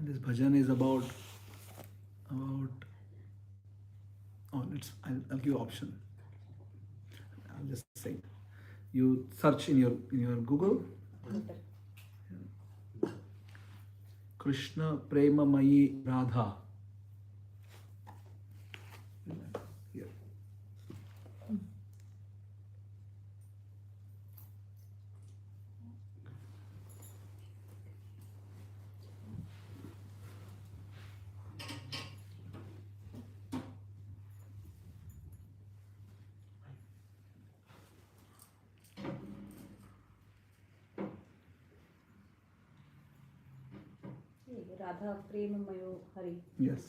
This bhajan is about I'll give you option. I'll just say it. You search in your Google. Krishna Premamayi Radha. Here. Radha Premamayo Hari. Yes.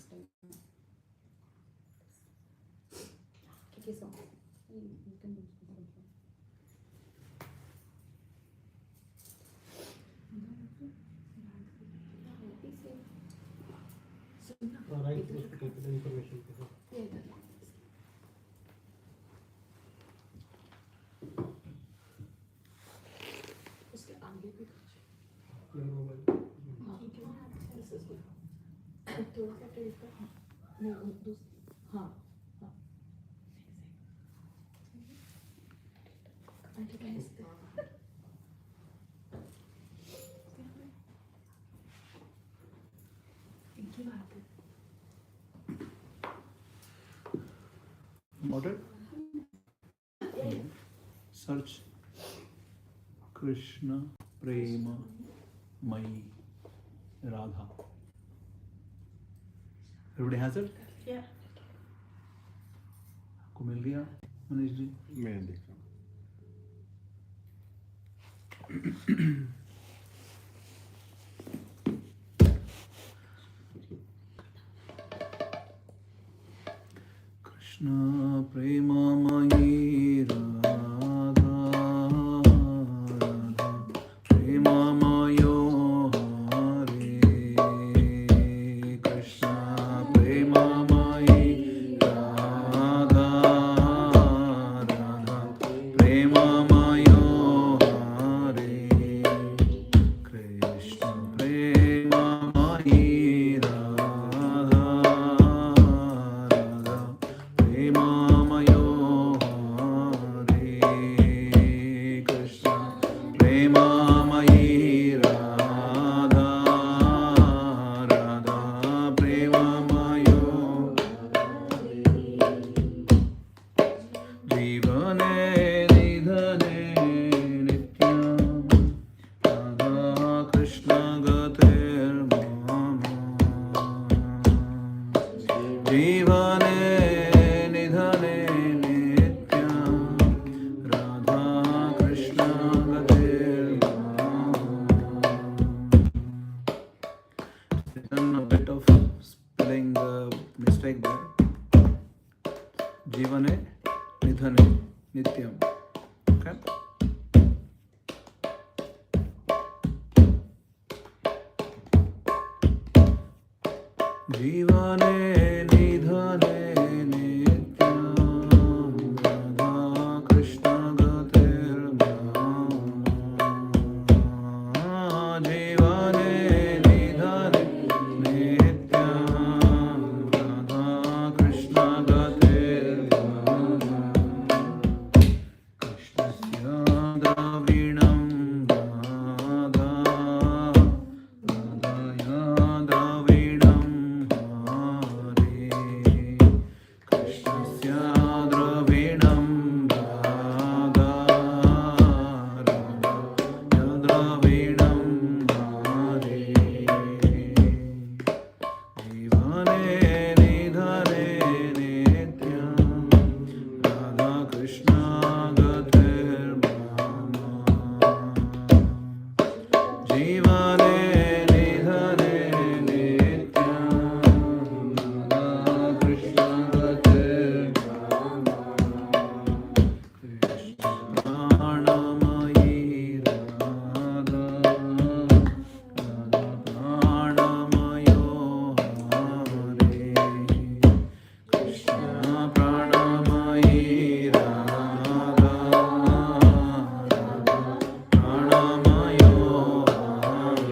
Okay, so you can do Right, the information. उसके आगे भी थोड़ा सा trace कर हाँ हाँ इनकी बात है Noted? Search Krishna Prema Mai Radha. Everybody has it? Yeah. आपको मिल गया मनीष जी? मैं देख रहा हूँ. Krishna Premamayi Radha, Radha Premamayo Hare. Krishna Premamayi Radha, Radha Premamayo Hare. Krishna Premamayi Radha, Radha Premamayo Hare. Krishna Premamayi Radha, Radha Premamayo Jivane Nidhane Nityam Radha Krishna Gatir Mama. Jivane Nidhane Nityam Radha Krishna Gatir Mama. There's a bit of spelling mistake there. Jivane Nidhane Nityam. Okay? Jivane Nidhane Nityam Radha Krishna Gatir Mama. Jivane Nidhane Nityam Radha Krishna Gatir Mama. Krishnasya Dravinam Radha, Radhaya Dravinam Hare. Krishnasya Dravinam Radha, Radhaya Dravinam Hare. Jivane Nidhane Nityam Radha Krishna Gatir Mama. Jivane Nidhane Nityam Radha Krishna Gatir Mama. Krishna Pranamayi Radha, Radha Pranamayo Hare. Krishna Pranamayi Radha, Radha Pranamayo Hare.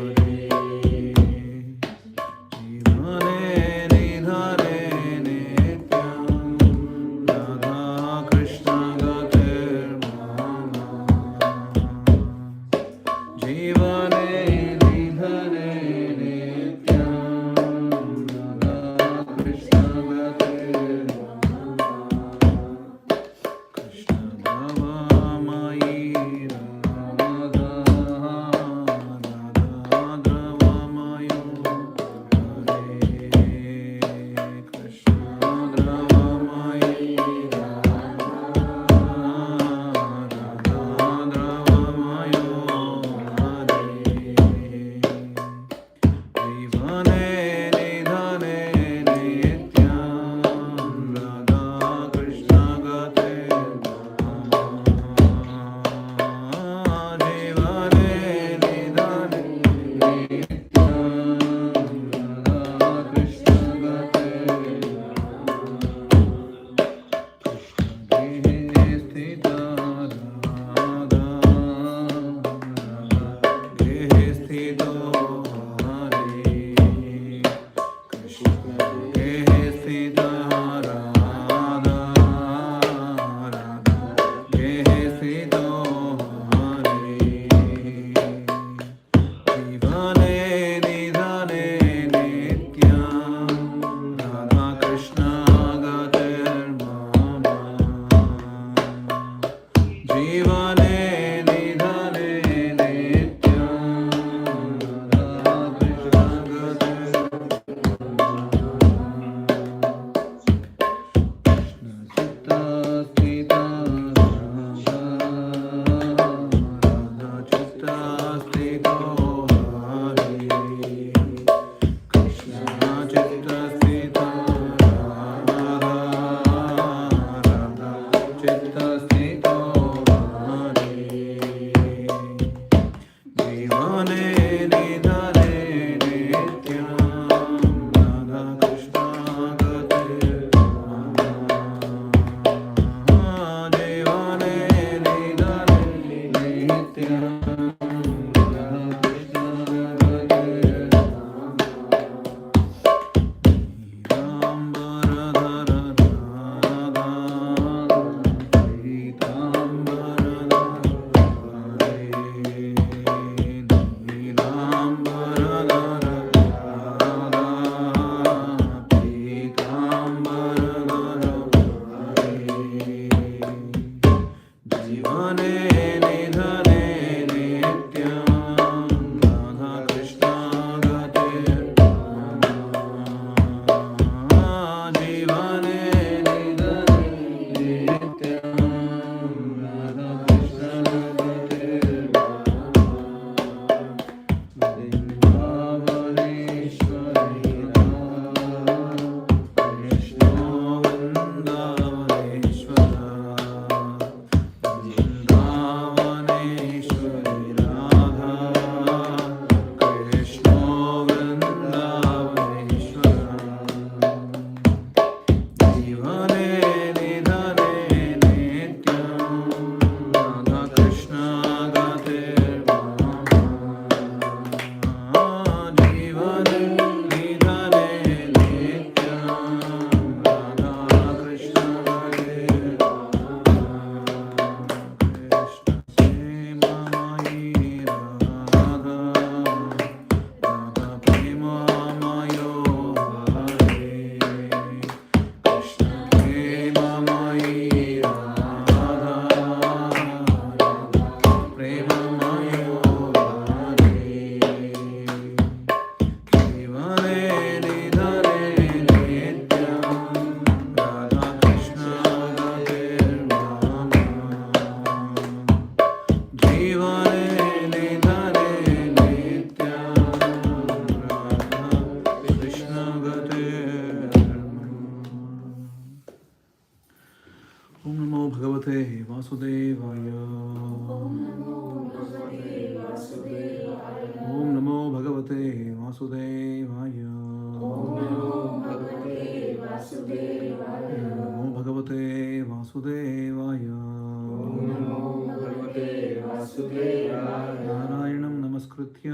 नारायणं नमस्कृत्य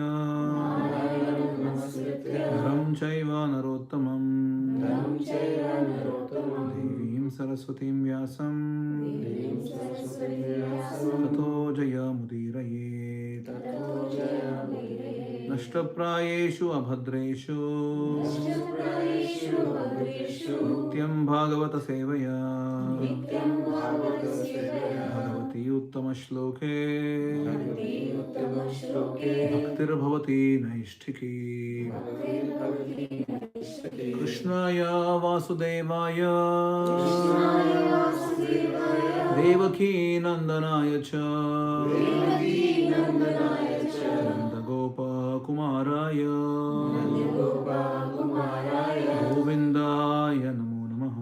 नरं चैव नरोत्तमं देवीं सरस्वतीं व्यासं ततो जयमुदीरयेत्। नष्टप्रायेषु अभद्रेषु नित्यं भागवत सेवया भगवती उत्तमश्लोके भक्तिर्भवति नैष्ठिकी कृष्णाय वासुदेवाय देवकी नंदनाय च नन्दगोपकुमाराय गोविन्दाय नमो नमः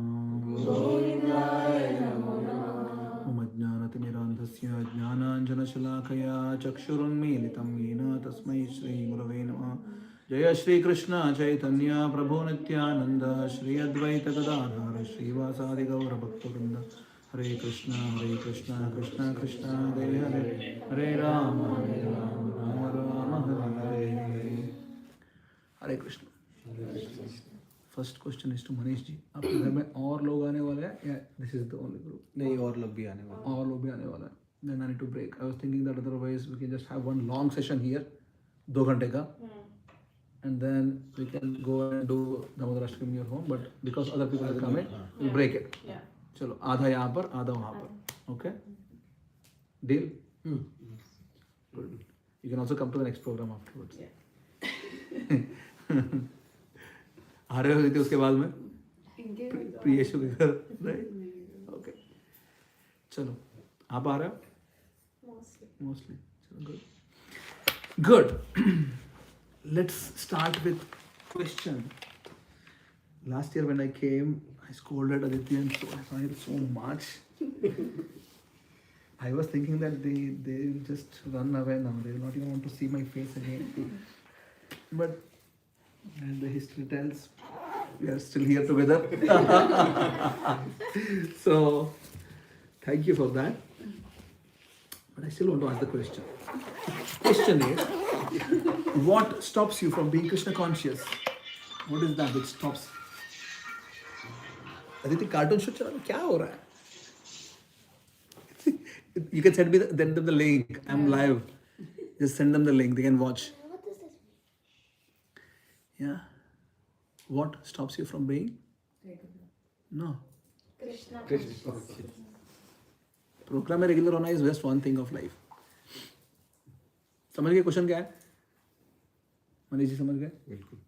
मम ज्ञानतिमिरान्धस्य ज्ञानाञ्जनशलाकया चक्षुरुन्मीलितं येन तस्मै श्रीगुरवे नमः जय श्रीकृष्ण चैतन्य प्रभु नित्यानन्द श्री अद्वैत गदाधर श्रीवासादि गौरभक्तवृन्द Hare Krishna Krishna Krishna Hare Hare Hare Rama Rama Rama Hare Hare Hare Krishna first question is to Manish ji आपके घर में और लोग आने वाले हैं या this is the only group नहीं और लोग भी आने वाले और लोग भी आने वाला है then I need to break I was thinking that otherwise we can just have one long session here 2 घंटे का and then we can go and do Damodar Ashtam in your home, but because other people are coming, we'll break it. Yeah. चलो आधा यहाँ पर आधा वहाँ पर, okay? Deal? Good. You can also come to the next program afterwards. आ रहे हो रीति उसके बाद में? प्रियेशु के घर, right? Okay. चलो आप आ रहे हो? Mostly. चलो good. Good. Let's start with question. Last year when I came, I scolded Aditya and so I find so much. I was thinking that they will just run away now. They will not even want to see my face again. But as the history tells, we are still here together. So thank you for that. But I still want to ask the question. Question is, what stops you from being Krishna conscious? What is that which stops? Aditi, cartoon show चला क्या हो रहा है? You can send me them the link. I'm live. Just send them the link. They can watch. What does this mean? Yeah. What stops you from being? No. Krishna. Programme में regular होना is just one thing of life. समझ गए question क्या है? मनीष जी समझ गए? बिल्कुल.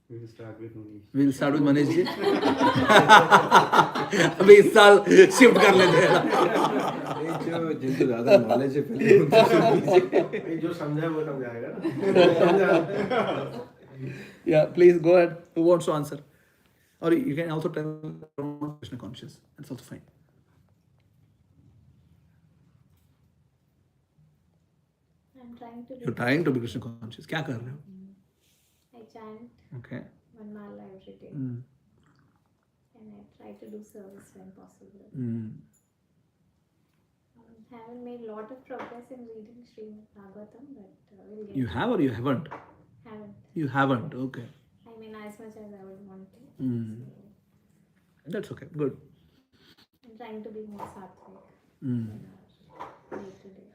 We'll start with Manish. We'll start with Manish ji. अभी इस साल शिफ्ट कर लेते हैं. जो जिनको ज़्यादा नॉलेज है पहले उनको सुन लीजिए. जो समझा वो समझाएगा ना. Yeah, please go ahead. Who wants to answer? Or you can also tell Krishna conscious. That's also fine. I'm trying to. You're trying to be Krishna conscious. क्या कर रहे हो? I chant Okay. one mala every day, Mm. and I try to do service when possible. Mm. Haven't made a lot of progress in reading Srimad Bhagavatam, but we'll get. You have or you haven't? Haven't. You haven't. Okay. I mean, as much as I would want to. Mm. So, That's okay. Good. I'm trying to be more sattvic Mm. in our day to day.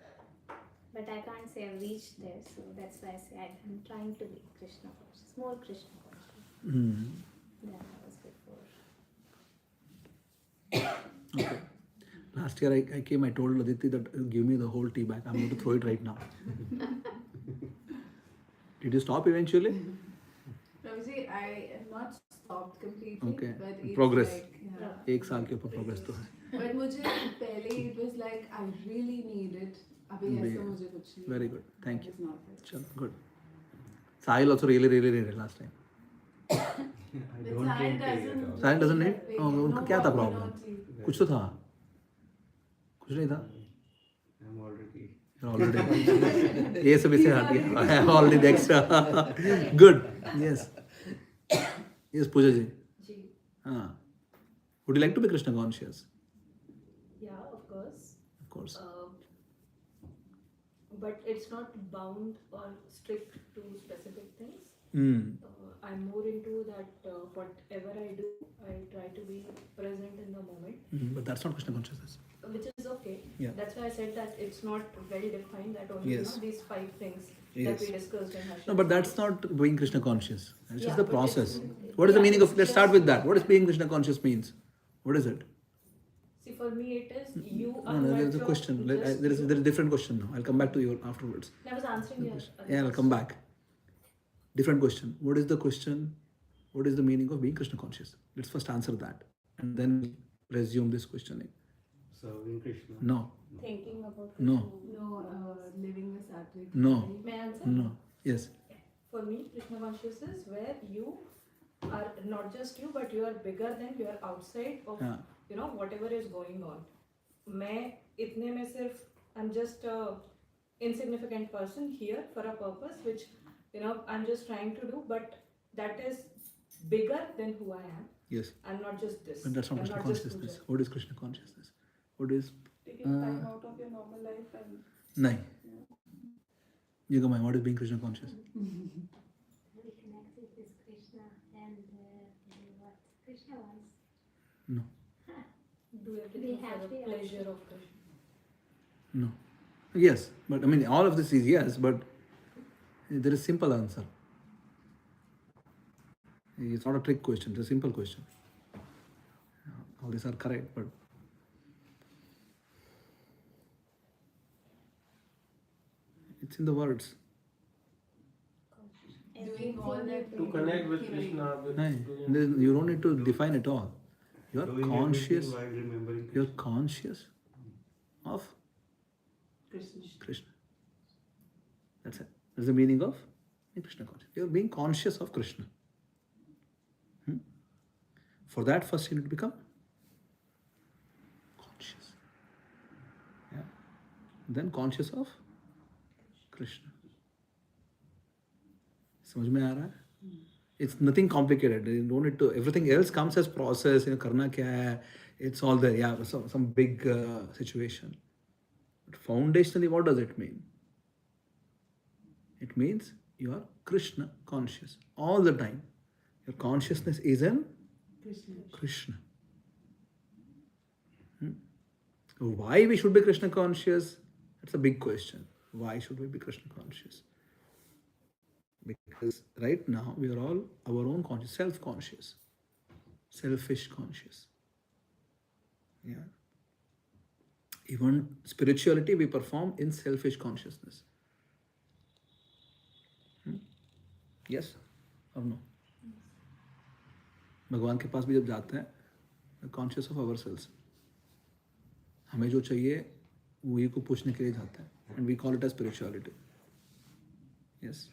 But I can't say I've reached there, so that's why I say I'm trying to be Krishna conscious, more Krishna conscious Mm. than I was before. Okay. Last year I came, I told Aditi that give me the whole tea bag. I'm going to throw it right now. Did you stop eventually? No, see, I have not stopped completely. Okay. But it's Progress. Like, yeah. एक साल के ऊपर progress तो है. But मुझे पहले it was like I really need it. अभी ऐसा मुझे कुछ नहीं. Very good. Thank you. It's not it. चलो good. Sahil also really needed last time. I But don't Sahil drink tea at doesn't. all. Sahil doesn't need? Like, Oh, उनका no क्या था coffee, problem? no tea. कुछ तो था. कुछ नहीं था. I'm already. Already. ये सब इसे हट गया. I have already the extra. Good. Yes. Yes, Pooja ji. Ji. Would you like to be Krishna conscious? Yeah, of course. Of course. But it's not bound or strict to specific things. Mm. I'm more into that whatever I do, I try to be present in the moment, But that's not Krishna consciousness. which is okay. Yeah. That's why I said that it's not well defined, that only Yes. these 5 things Yes. that we discussed in Hashem. No, but that's not being Krishna conscious. It's Yeah, just the but it's- process. What is the yeah, meaning of? it's Let's start just- with that. What does being Krishna conscious means? What is it? See, for me it is you are No, there is a not question. just There is you. a different question now. I'll come back to you afterwards. I was answering your other Yeah, I'll come back. Different question. What is the question? What is the meaning of being Krishna conscious? Let's first answer that, and then resume this questioning. Serving Krishna. No, Thinking about No. Krishna. No, living a sattvic No. life. May I answer? no. Yes. For me, Krishna conscious is where you are not just you, but you are bigger than, you are outside of Yeah. whatever is going on. मैं इतने में सिर्फ I'm just a insignificant person here for a purpose which I'm just trying to do, but that is bigger than who I am. Yes. I'm not just this. But that's not I'm Krishna not just consciousness. Puja. What is Krishna consciousness? What is? Taking time out of your normal life and Nahi. You go, what is being Krishna conscious? We connect with this Krishna and do what Krishna wants. No. Do Be everything for happy the pleasure of Krishna. No. Yes, but I mean, all of this is yes, but there is simple answer. It's not a trick question, it's a simple question. All these are correct, but it's in the words. doing all that To connect with Krishna. You don't need to define it all. You are Doing conscious. everything while remembering You're Krishna. conscious of Krishna. Krishna. That's it. That's the meaning of being Krishna conscious. You're being conscious of Krishna. For that, first you need to become conscious. Yeah. Then conscious of Krishna. समझ में आ रहा है? It's nothing complicated. You don't need to. Everything else comes as process. करना क्या है? It's all there. Yeah, some big situation. But foundationally, what does it mean? It means you are Krishna conscious all the time. Your consciousness is in Krishna. Krishna. Why we should be Krishna conscious? That's a big question. Why should we be Krishna conscious? Because right now we are all our own conscious, self-conscious, selfish conscious. Yeah. Even spirituality we perform in selfish consciousness. Yes or no? भगवान के पास भी जब जाते हैं conscious of our sales हमें जो चाहिए वही को पूछने के लिए जाते हैं and we call it as spirituality yes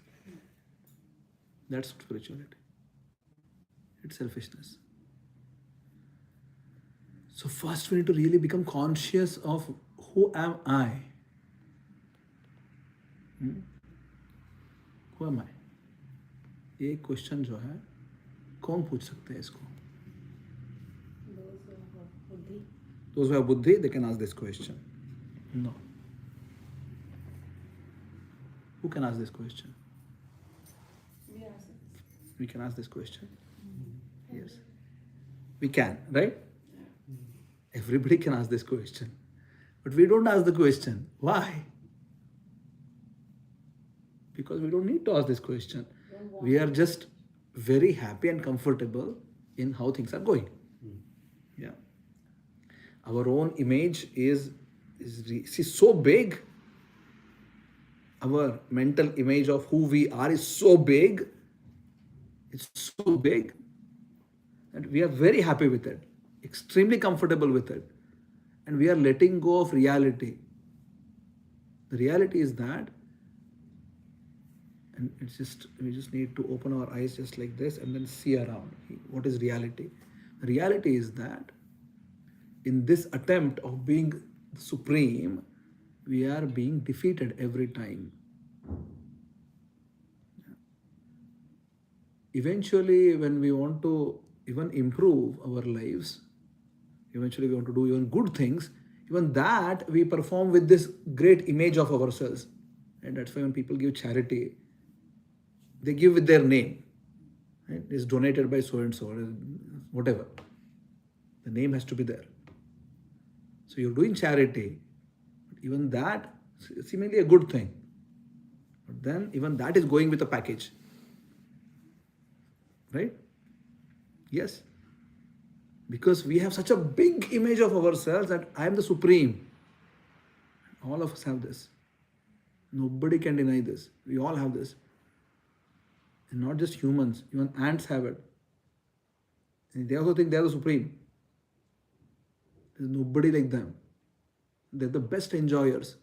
that's spirituality it's selfishness so first we need to really become conscious of who am I who am I ये क्वेश्चन जो है कौन पूछ सकते हैं इसको Those who have buddhi, they can ask this question. No. Who can ask this question? Yes. We can ask this question. Yes. We can, right? Everybody can ask this question. But we don't ask the question. Why? Because we don't need to ask this question. We are just very happy and comfortable in how things are going. Yeah. Our own image is so big. Our mental image of who we are is so big. It's so big that we are very happy with it, extremely comfortable with it. And we are letting go of reality. The reality is that, and we just need to open our eyes just like this and then see around. What is reality? The reality is that in this attempt of being supreme, we are being defeated every time. Eventually, when we want to even improve our lives, eventually we want to do even good things, even that we perform with this great image of ourselves. And that's why when people give charity, they give with their name. Right? It's donated by so and so, whatever. The name has to be there. So you're doing charity, Even that, seemingly a good thing. But then even that is going with a package. Right? Yes. Because we have such a big image of ourselves that I am the supreme. All of us have this. Nobody can deny this. We all have this. And not just humans, even ants have it. And they also think they are the supreme. There's nobody like them. They're the best enjoyers.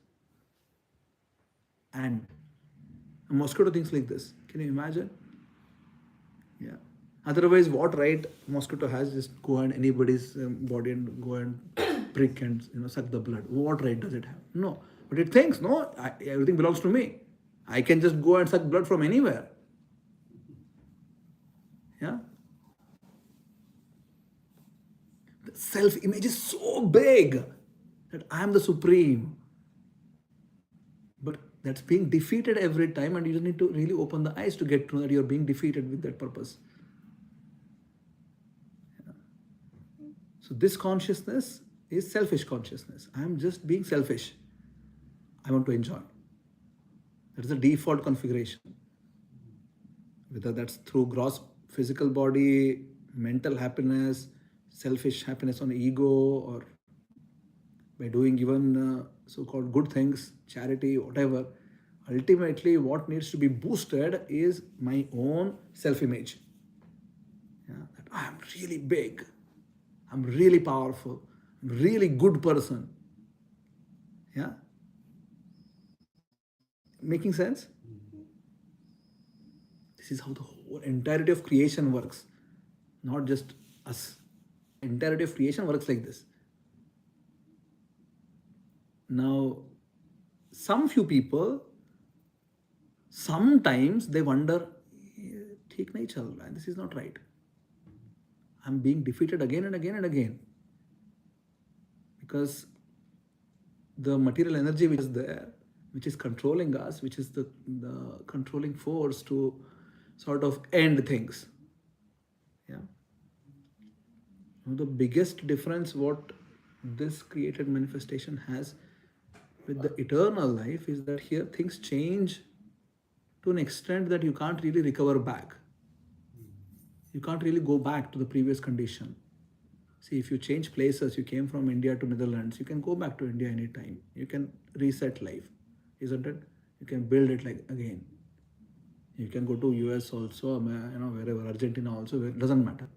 And a mosquito thinks like this. Can you imagine? Yeah. Otherwise, what right mosquito has? Just go on anybody's body and go and prick and suck the blood. What right does it have? No. But it thinks, no, everything belongs to me. I can just go and suck blood from anywhere. Yeah. The self-image is so big that I am the supreme. But that's being defeated every time, and you just need to really open the eyes to get to know that you're being defeated with that purpose. Yeah. So this consciousness is selfish consciousness. I am just being selfish. I want to enjoy. That is the default configuration. Whether that's through gross physical body, mental happiness, selfish happiness on ego, or by doing even so-called good things, charity, whatever. Ultimately, what needs to be boosted is my own self-image. Yeah, that I am really big. I'm really powerful. I'm a really good person. Yeah? Making sense? This is how the whole entirety of creation works. Not just us. Entirety of creation works like this. Now, some few people, sometimes they wonder, "Theek nahi chal raha hai, this is not right. I'm being defeated again and again and again." Because the material energy which is there, which is controlling us, which is the controlling force to sort of end things. Yeah. The biggest difference what this created manifestation has with the eternal life is that here things change to an extent that you can't really recover back. You can't really go back to the previous condition. See, if you change places, you came from India to Netherlands, you can go back to India anytime. You can reset life, isn't it? You can build it like again. You can go to US also, wherever, Argentina also, it doesn't matter.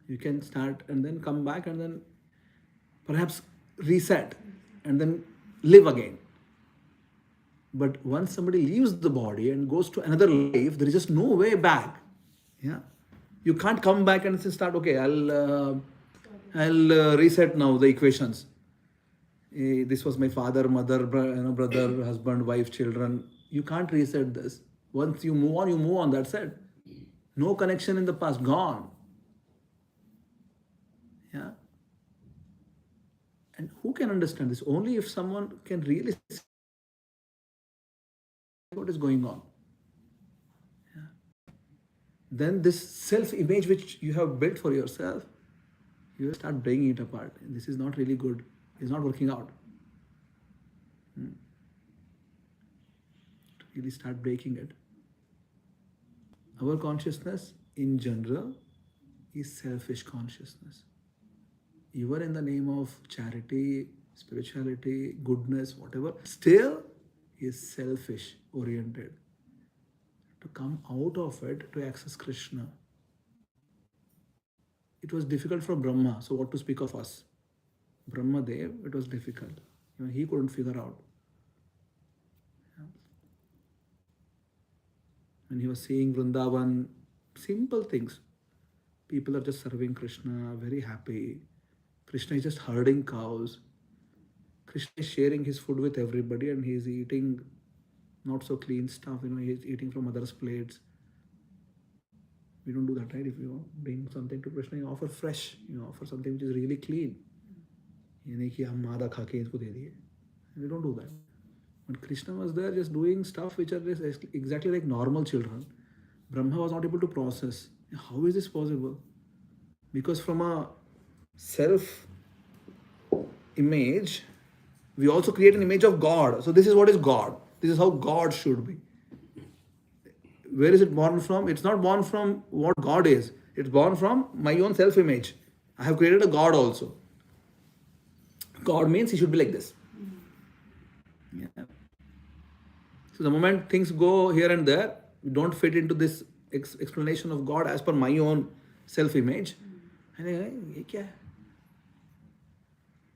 You can start and then come back and then perhaps reset and then live again. But once somebody leaves the body and goes to another life, there is just no way back. Yeah, you can't come back and start. Okay, I'll reset now the equations. This was my father, mother, brother, husband, wife, children. You can't reset this. Once you move on, you move on. That's it. No connection in the past. Gone. Yeah. And who can understand this? Only if someone can really see what is going on. Yeah. Then this self-image which you have built for yourself, you start breaking it apart. This is not really good. It's not working out. Really start breaking it. Our consciousness in general is selfish consciousness. Even in the name of charity, spirituality, goodness, whatever, still is selfish oriented. To come out of it, to access Krishna. It was difficult for Brahma, so what to speak of us? Brahma Dev, it was difficult. He couldn't figure out. When he was seeing Vrindavan, simple things. People are just serving Krishna, very happy. Krishna is just herding cows. Krishna is sharing his food with everybody and he is eating not so clean stuff. He is eating from others' plates. We don't do that, right? If you bring something to Krishna, you offer fresh. You offer something which is really clean. We don't do that. But Krishna was there just doing stuff which are just exactly like normal children. Brahma was not able to process. How is this possible? Because from a self-image, We also create an image of God. So this is what is God. This is how God should be. Where is it born from? It's not born from what God is. It's born from my own self-image. I have created a God also. God means he should be like this. Yeah. So the moment things go here and there, you don't fit into this explanation of God as per my own self-image. ये क्या है?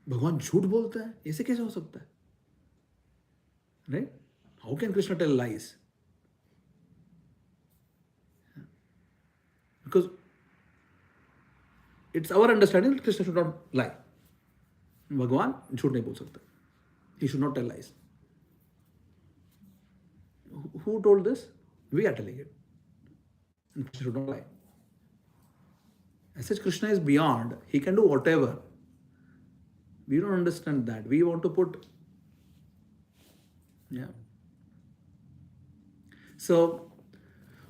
भगवान झूठ बोलता है, ऐसे कैसे हो सकता है? Right? How can Krishna tell lies? Because it's our understanding that Krishna should not lie. भगवान झूठ नहीं बोल सकता. He should not tell lies. Who told this? We are telling it. And Krishna should not lie. As such, Krishna is beyond. He can do whatever. We don't understand that. We want to put. Yeah. So,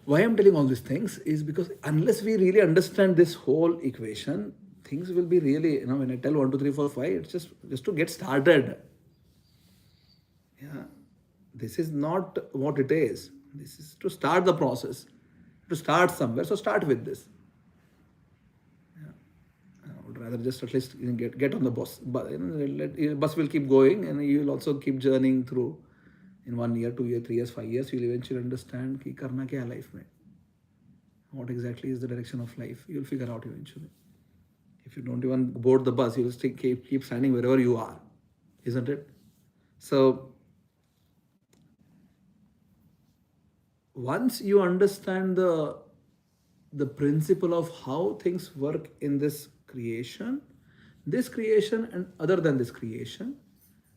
why I'm telling all these things is because unless we really understand this whole equation, things will be really, when I tell 1, 2, 3, 4, 5, it's just to get started. Yeah. This is not what it is. This is to start the process, to start somewhere. So start with this. Yeah. I would rather just at least get on the bus. But bus will keep going, and you will also keep journeying through. In 1 year, 2 years, 3 years, 5 years, you will eventually understand कि करना क्या है life में. What exactly is the direction of life? You will figure out eventually. If you don't even board the bus, you will still keep standing wherever you are, isn't it? So once you understand the principle of how things work in this creation and other than this creation,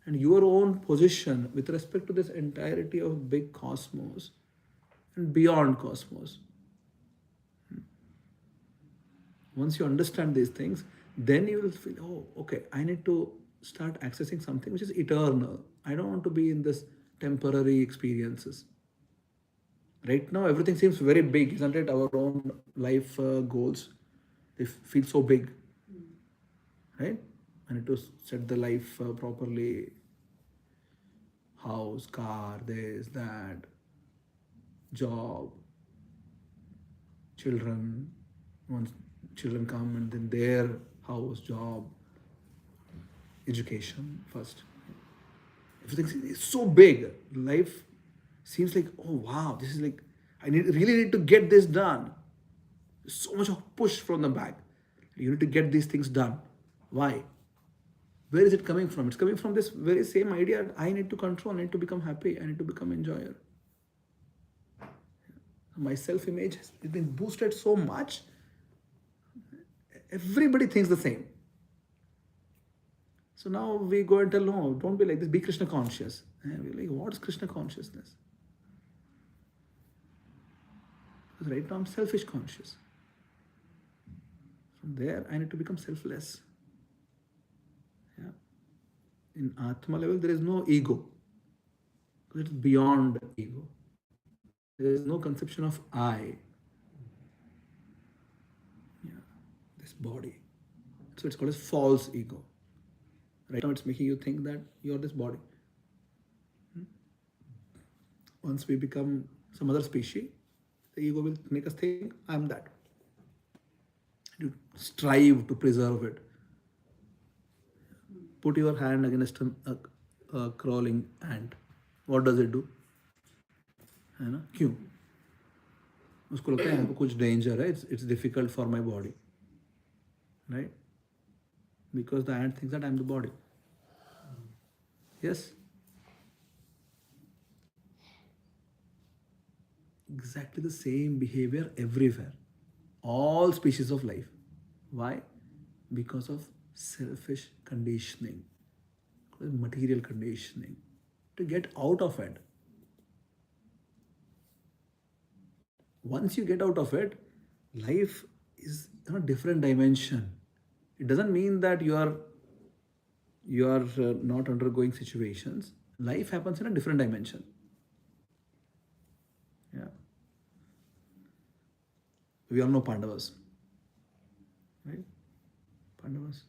and your own position with respect to this entirety of big cosmos and beyond cosmos. Once you understand these things, then you will feel, oh, okay, I need to start accessing something which is eternal. I don't want to be in this temporary experiences. Right now, everything seems very big, isn't it? Our own life goals, they feel so big, right? I need to set the life properly. House, car, this, that, job, children. Once children come, and then their house, job, education first. Everything is so big. Life seems like, oh wow, this is like, I really need to get this done. So much of push from the back. You need to get these things done. Why? Where is it coming from? It's coming from this very same idea. I need to control, I need to become happy, I need to become enjoyer. My self-image has been boosted so much. Everybody thinks the same. So now we go and tell, no, don't be like this, be Krishna conscious. And we're like, what is Krishna consciousness? Because right now I'm selfish conscious. From there, I need to become selfless. Yeah. In Atma level, there is no ego. It's beyond ego. There is no conception of I. Yeah. This body. So it's called as false ego. Right now it's making you think that you're this body. Once we become some other species, the ego will make us think, I'm that. You strive to preserve it. Put your hand against a crawling ant. What does it do? है ना? क्यों? उसको लगता है यहाँ पे कुछ danger है. It's difficult for my body, right? Because the ant thinks that I'm the body. Yes. Exactly the same behavior everywhere. All species of life. Why? Because of selfish conditioning, material conditioning. To get out of it. Once you get out of it, life is in a different dimension. It doesn't mean that you are not undergoing situations. Life happens in a different dimension. Yeah. We all know Pandavas, right? Pandavas,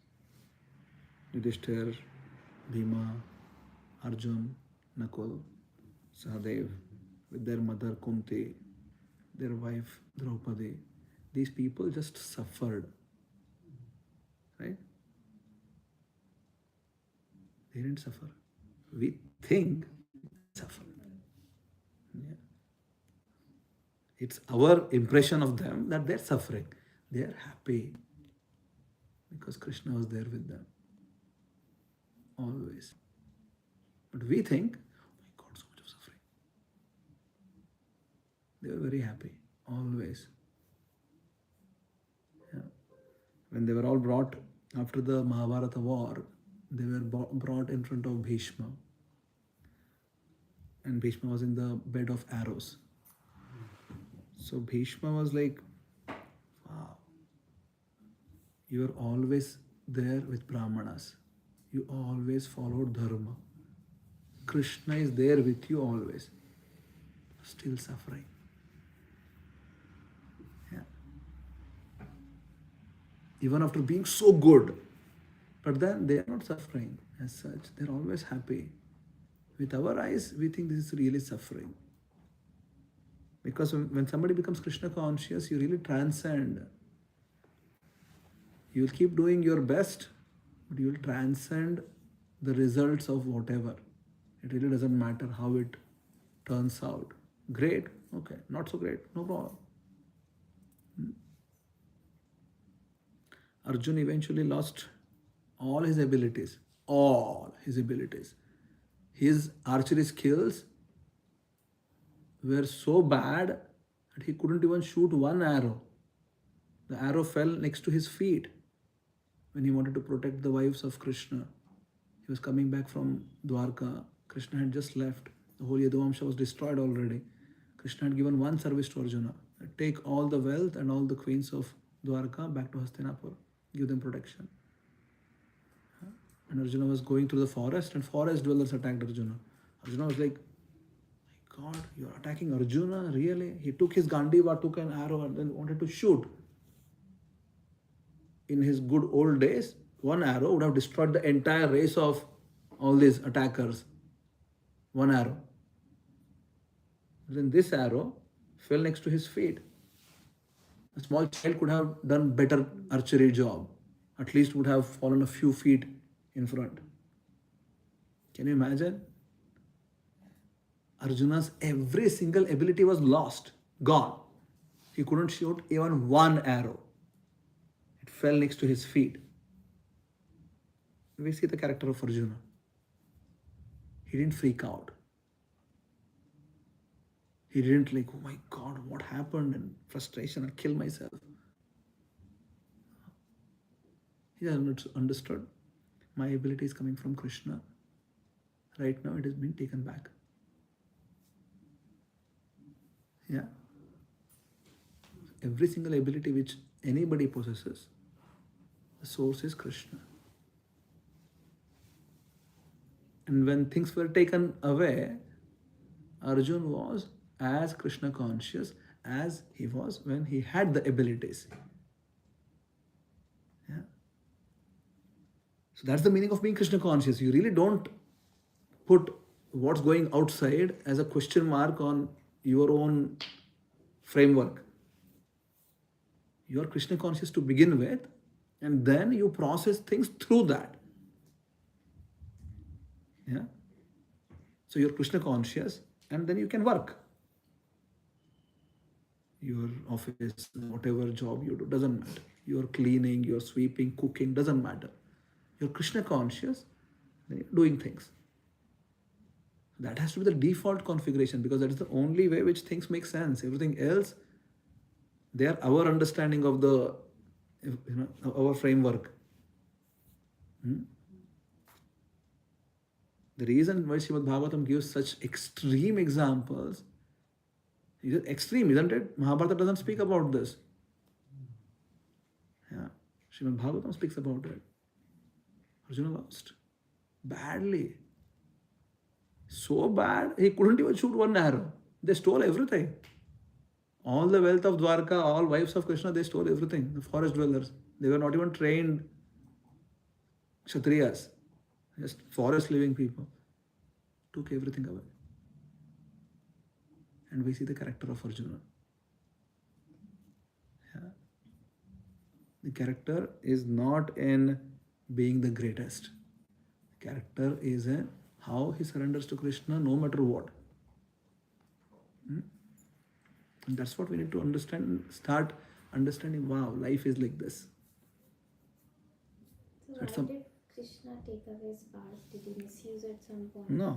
Yudhishthir, Bhima, Arjun, Nakul, Sahadev, with their mother Kunti, their wife Draupadi. These people just suffered, right? They didn't suffer. We think they suffer. Yeah. It's our impression of them that they're suffering. They are happy because Krishna was there with them. Always. But we think, oh my God, so much of suffering. They were very happy. Always. Yeah. When they were all brought after the Mahabharata war, they were brought in front of Bhishma. And Bhishma was in the bed of arrows. So Bhishma was like, wow, you are always there with Brahmanas. You always follow Dharma. Krishna is there with you always. Still suffering. Yeah. Even after being so good. But then they are not suffering as such. They're always happy. With our eyes, we think this is really suffering. Because when somebody becomes Krishna conscious, you really transcend. You will keep doing your best, but you will transcend the results of whatever. It really doesn't matter how it turns out. Great, okay. Not so great, no problem. Arjun eventually lost all his abilities. All his abilities. His archery skills were so bad that he couldn't even shoot one arrow. The arrow fell next to his feet when he wanted to protect the wives of Krishna. He was coming back from Dwarka. Krishna had just left. The whole Yaduvamsha was destroyed already. Krishna had given one service to Arjuna. Take all the wealth and all the queens of Dwarka back to Hastinapur. Give them protection. And Arjuna was going through the forest and forest dwellers attacked Arjuna. Arjuna was like, my God, you're attacking Arjuna? Really? He took his Gandiva, took an arrow and then wanted to shoot. In his good old days, one arrow would have destroyed the entire race of all these attackers. One arrow. Then this arrow fell next to his feet. A small child could have done better archery job. At least would have fallen a few feet in front. Can you imagine? Arjuna's every single ability was lost, gone. He couldn't shoot even one arrow. It fell next to his feet. We see the character of Arjuna. He didn't freak out. He didn't like, oh my God, what happened? And frustration, I'll kill myself. He has understood. My ability is coming from Krishna. Right now it has been taken back. Yeah. Every single ability which anybody possesses, the source is Krishna. And when things were taken away, Arjun was as Krishna conscious as he was when he had the abilities. Yeah. So that's the meaning of being Krishna conscious. You really don't put what's going outside as a question mark on your own framework. You are Krishna conscious to begin with, and then you process things through that. Yeah. So you're Krishna conscious, and then you can work. Your office, whatever job you do, doesn't matter. You're cleaning, you're sweeping, cooking, doesn't matter. You're Krishna conscious, then you're doing things. That has to be the default configuration because that is the only way which things make sense. Everything else, they are our understanding of the, our framework. The reason why Srimad Bhagavatam gives such extreme examples is extreme, isn't it? Mahabharata doesn't speak about this. Yeah, Srimad Bhagavatam speaks about it. Arjuna lost badly. So bad, he couldn't even shoot one arrow. They stole everything. All the wealth of Dwarka, all wives of Krishna, they stole everything. The forest dwellers. They were not even trained Kshatriyas. Just forest living people. took everything away. And we see the character of Arjuna. Yeah. The character is not in being the greatest. The character is in how he surrenders to Krishna no matter what. Hmm? And that's what we need to understand, start understanding, wow, life is like this. So That's why some- did Krishna take away his powers? Did he misuse at some point? No.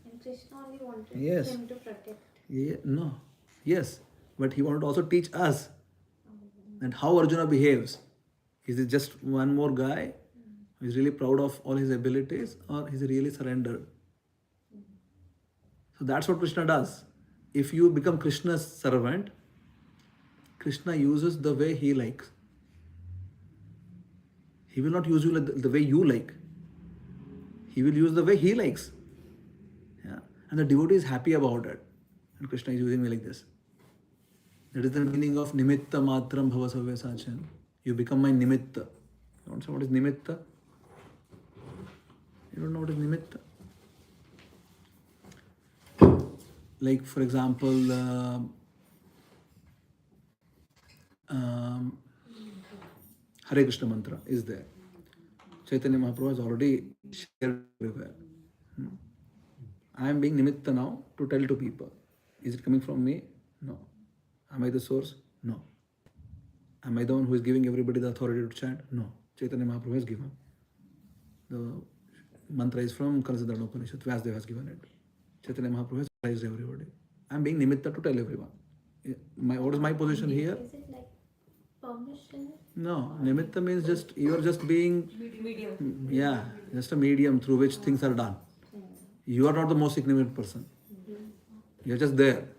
And Krishna only wanted Yes. him to protect. Yeah, no. Yes. But he wanted to also teach us that how Arjuna behaves. Is it just one more guy who is really proud of all his abilities, or is he really surrendered? So that's what Krishna does. If you become Krishna's servant, Krishna uses the way he likes. He will not use you like the way you like. He will use the way he likes. Yeah. And the devotee is happy about it. And Krishna is using me like this. That is the meaning of nimitta matram bhava savyasachan. You become my nimitta. You don't say what is nimitta? You don't know what is nimitta. Like, for example, Hare Krishna mantra is there. Chaitanya Mahaprabhu has already shared everywhere. I am being nimitta now to tell to people. Is it coming from me? No. Am I the source? No. Am I the one who is giving everybody the authority to chant? No. Chaitanya Mahaprabhu has given. The mantra is from Kanasandana Upanishad. Vyasdeva has given it. Chaitanya Mahaprabhu has advised everybody. I am being nimitta to tell everyone. What is my position here? Is it like permission? No. Nimitta means just, you are just being, Medium. yeah, just a medium through which things are done. You are not the most significant person. You are just there.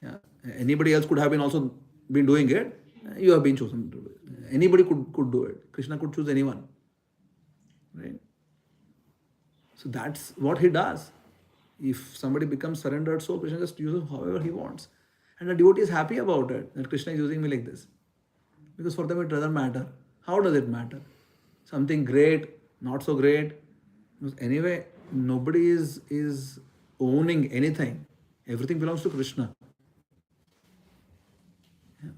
Yeah. Anybody else could have been also been doing it. You have been chosen to do it. Anybody could do it. Krishna could choose anyone. Right? So that's what he does. If somebody becomes surrendered soul, Krishna just uses however he wants. And the devotee is happy about it, that Krishna is using me like this. Because for them it doesn't matter. How does it matter? Something great, not so great. Because anyway, nobody is owning anything. Everything belongs to Krishna.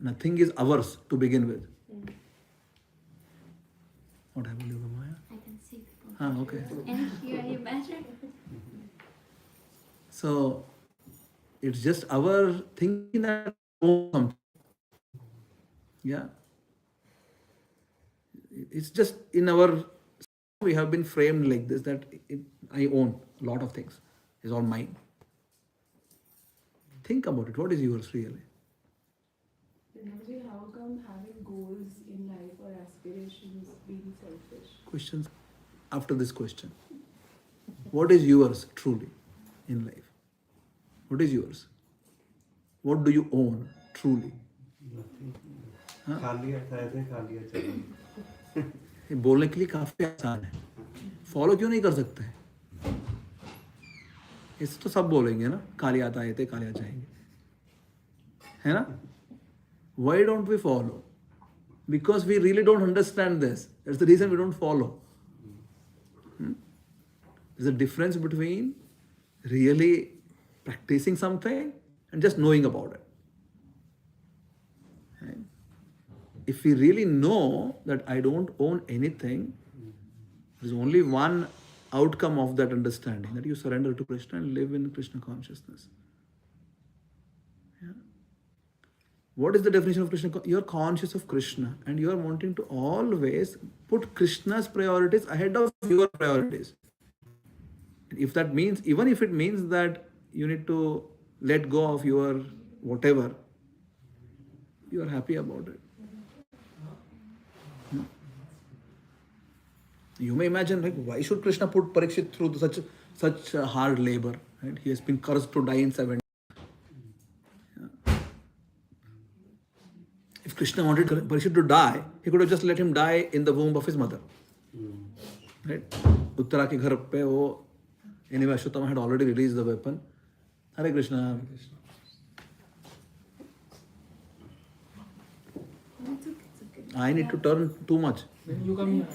Nothing is ours to begin with. What happened, Yoga Maya? I can see the Ah, okay. And here you better. So it's just our thinking that own something. Yeah. It's just in our, we have been framed like this, that I own a lot of things. It's all mine. Think about it. What is yours really? Namaji, how come having goals in life or aspirations being selfish? Questions after this question. What is yours truly in life? What is yours? What do you own truly? खा लिया था खा लिया चलो ये बोलने के लिए काफी आसान है. फॉलो क्यों नहीं कर सकते हैं? इसे तो सब बोलेंगे ना, काली आता आए थे काली आ जाएंगे, है ना? Why don't we follow? Because we really don't understand this. That's the reason we don't follow. There's a difference between really practicing something and just knowing about it. Right? If we really know that I don't own anything, there's only one outcome of that understanding, that you surrender to Krishna and live in Krishna consciousness. Yeah. What is the definition of Krishna? You're conscious of Krishna and you're wanting to always put Krishna's priorities ahead of your priorities. If that means, even if it means that you need to let go of your whatever, you are happy about it. You may imagine, like, why should Krishna put Parikshit through such hard labor? Right? He has been cursed to die in 7 days. Yeah. If Krishna wanted Parikshit to die, he could have just let him die in the womb of his mother. Right? Uttara ke ghar pe wo, anyway, Ashwatthama had already released the weapon. Hare Krishna. It's okay. I need to turn too much. You come here.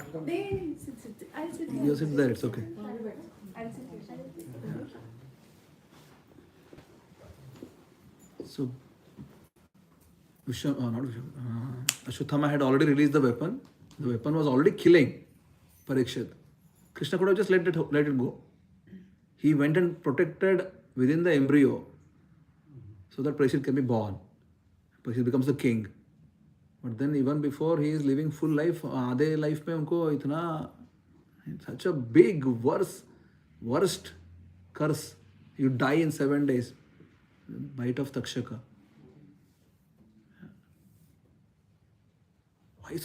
Sit. I'll sit here. You sit there, it's okay. I'll sit here. So Ashwatthama had already released the weapon. The weapon was already killing Parikshit. Krishna could have just let it go. He went and protected within the embryo so that Parikshit can be born. Parikshit becomes the king. But then even before he is living full life, आधे life में उनको इतना such a big worst curse. You die in 7 days. Bite of Takshaka. Why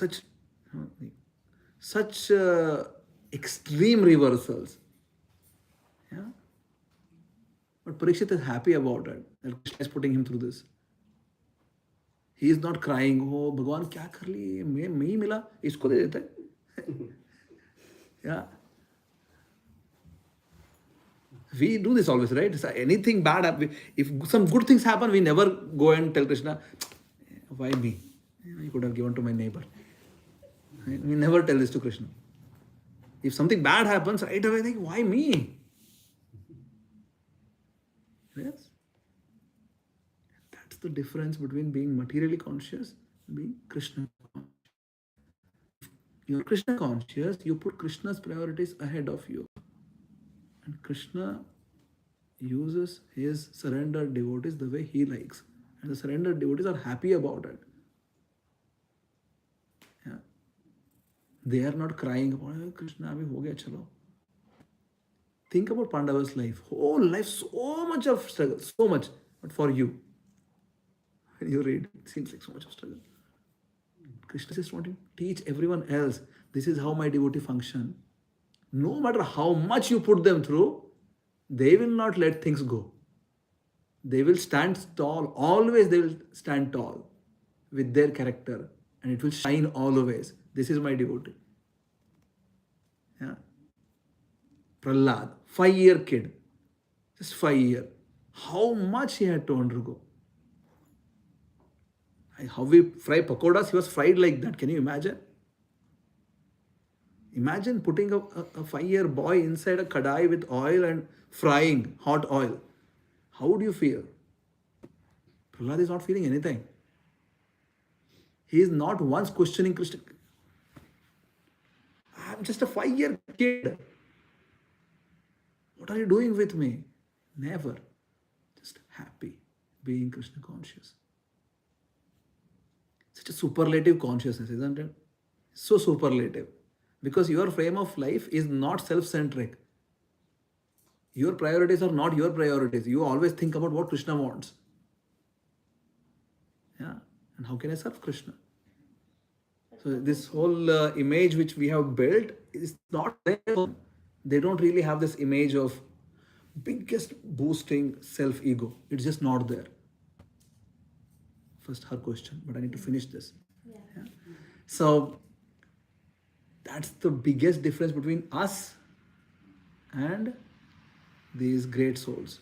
such extreme reversals? Yeah. But Parikshit is happy about it. That Krishna is putting him through this. He is not crying, oh भगवान क्या कर ली मैं ही मिला इसको दे देते yeah. We do this always, right? So anything bad happen, if some good things happen, we never go and tell Krishna, why me? You could have given to my neighbor. We never tell this to Krishna. If something bad happens, right away think, why me? Yes. That's the difference between being materially conscious and being Krishna conscious. You're Krishna conscious, you put Krishna's priorities ahead of you. And Krishna uses his surrendered devotees the way he likes. And the surrendered devotees are happy about it. Yeah. They are not crying about Krishna, abhi ho gaya, chalo. Think about Pandava's life. Whole life, so much of struggle, so much. But for you, when you read, it seems like so much of struggle. Krishna just wanting to teach everyone else, this is how my devotee function. No matter how much you put them through, they will not let things go. They will stand tall. Always they will stand tall with their character. And it will shine always. This is my devotee. Yeah. Prahlad, 5-year kid. Just 5 years. How much he had to undergo. How we fry pakodas, he was fried like that. Can you imagine? Imagine putting a 5-year boy inside a kadai with oil and frying hot oil. How would you feel? Prahlad is not feeling anything. He is not once questioning Krishna. I'm just a 5-year kid. What are you doing with me? Never. Just happy being Krishna conscious. Such a superlative consciousness, isn't it? So superlative. Because your frame of life is not self-centric. Your priorities are not your priorities. You always think about what Krishna wants. Yeah. And how can I serve Krishna? So this whole image which we have built is not there. They don't really have this image of biggest boosting self-ego. It's just not there. First her question, but I need to finish this. Yeah. So that's the biggest difference between us and these great souls.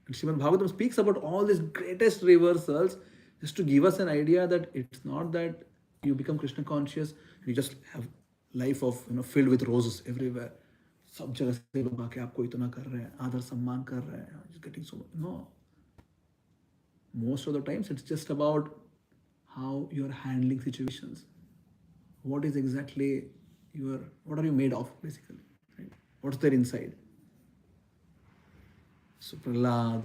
And Srimad Bhagavatam speaks about all these greatest reversals just to give us an idea that it's not that you become Krishna conscious, you just have life of filled with roses everywhere. सब जगह से लोग आके आपको इतना कर रहे हैं, आदर सम्मान कर रहे हैं, just getting so much. No. Most of the times it's just about how you're handling situations. What is exactly what are you made of, basically? Right? What's there inside? So Prahlad,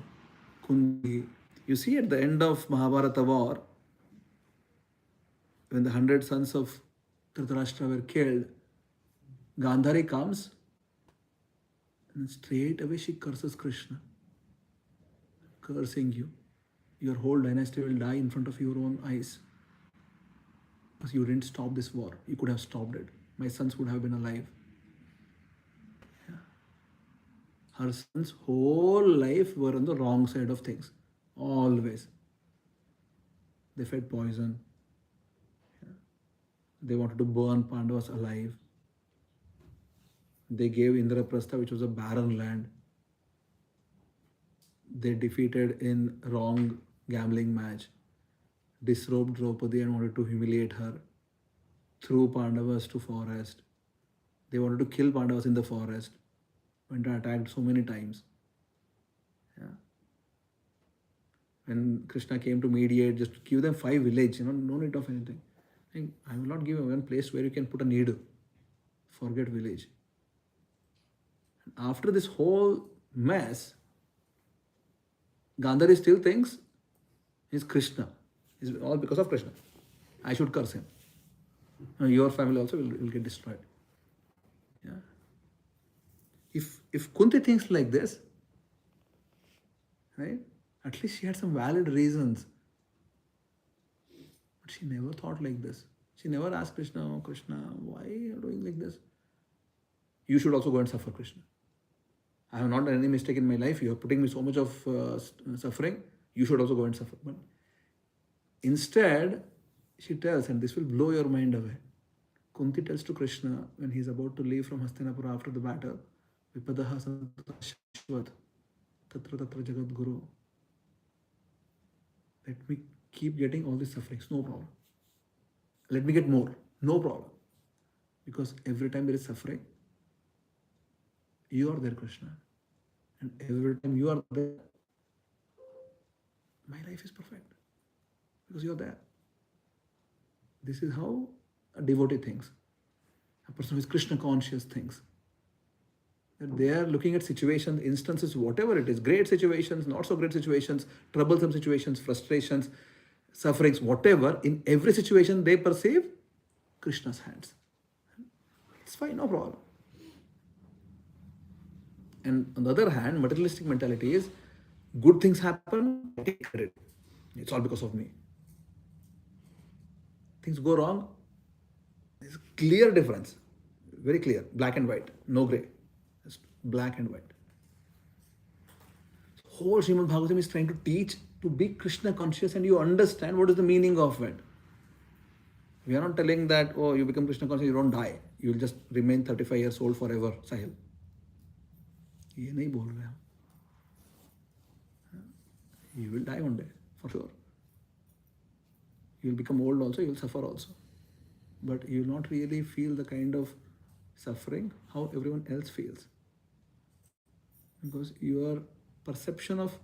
Kundi, you see at the end of Mahabharata war, when the 100 sons of Dhritarashtra were killed, Gandhari comes and straight away she curses Krishna. Cursing you. Your whole dynasty will die in front of your own eyes. Because you didn't stop this war. You could have stopped it. My sons would have been alive. Yeah. Her sons' whole life were on the wrong side of things. Always. They fed poison. Yeah. They wanted to burn Pandavas alive. They gave Indraprastha, which was a barren land. They defeated in wrong gambling match. Disrobed Draupadi and wanted to humiliate her. Threw Pandavas to forest. They wanted to kill Pandavas in the forest. Went and attacked so many times. Yeah. when Krishna came to mediate, just give them 5 villages, no need of anything. I will not give you one place where you can put a needle. Forget village. After this whole mess, Gandhari still thinks he's Krishna. It's all because of Krishna. I should curse him. Your family also will get destroyed. Yeah. If Kunti thinks like this, right? At least she had some valid reasons. But she never thought like this. She never asked Krishna, oh Krishna, why are you doing like this? You should also go and suffer, Krishna. I have not done any mistake in my life. You are putting me so much of suffering. You should also go and suffer. But instead, she tells, and this will blow your mind away. Kunti tells to Krishna when he is about to leave from Hastinapura after the battle, Vipadaha Shashvat, Tatra Tatra Jagat Guru. Let me keep getting all these sufferings, no problem. Let me get more, no problem. Because every time there is suffering, you are there, Krishna. And every time you are there, my life is perfect. Because you are there. This is how a devotee thinks. A person who is Krishna conscious thinks. That they are looking at situations, instances, whatever it is, great situations, not so great situations, troublesome situations, frustrations, sufferings, whatever, in every situation they perceive Krishna's hands. It's fine, no problem. And on the other hand, materialistic mentality is good things happen, I take credit. It's all because of me. Things go wrong, there's a clear difference. Very clear, black and white, no grey. Just black and white. Whole Srimad Bhagavatam is trying to teach to be Krishna conscious and you understand what is the meaning of it. We are not telling that, oh, you become Krishna conscious, you don't die. You will just remain 35 years old forever, Sahil. ये नहीं बोल रहे हम. You will die one day, for sure. You will become old also, you will suffer also. But you will not really feel the kind of suffering how everyone else feels. Because your perception of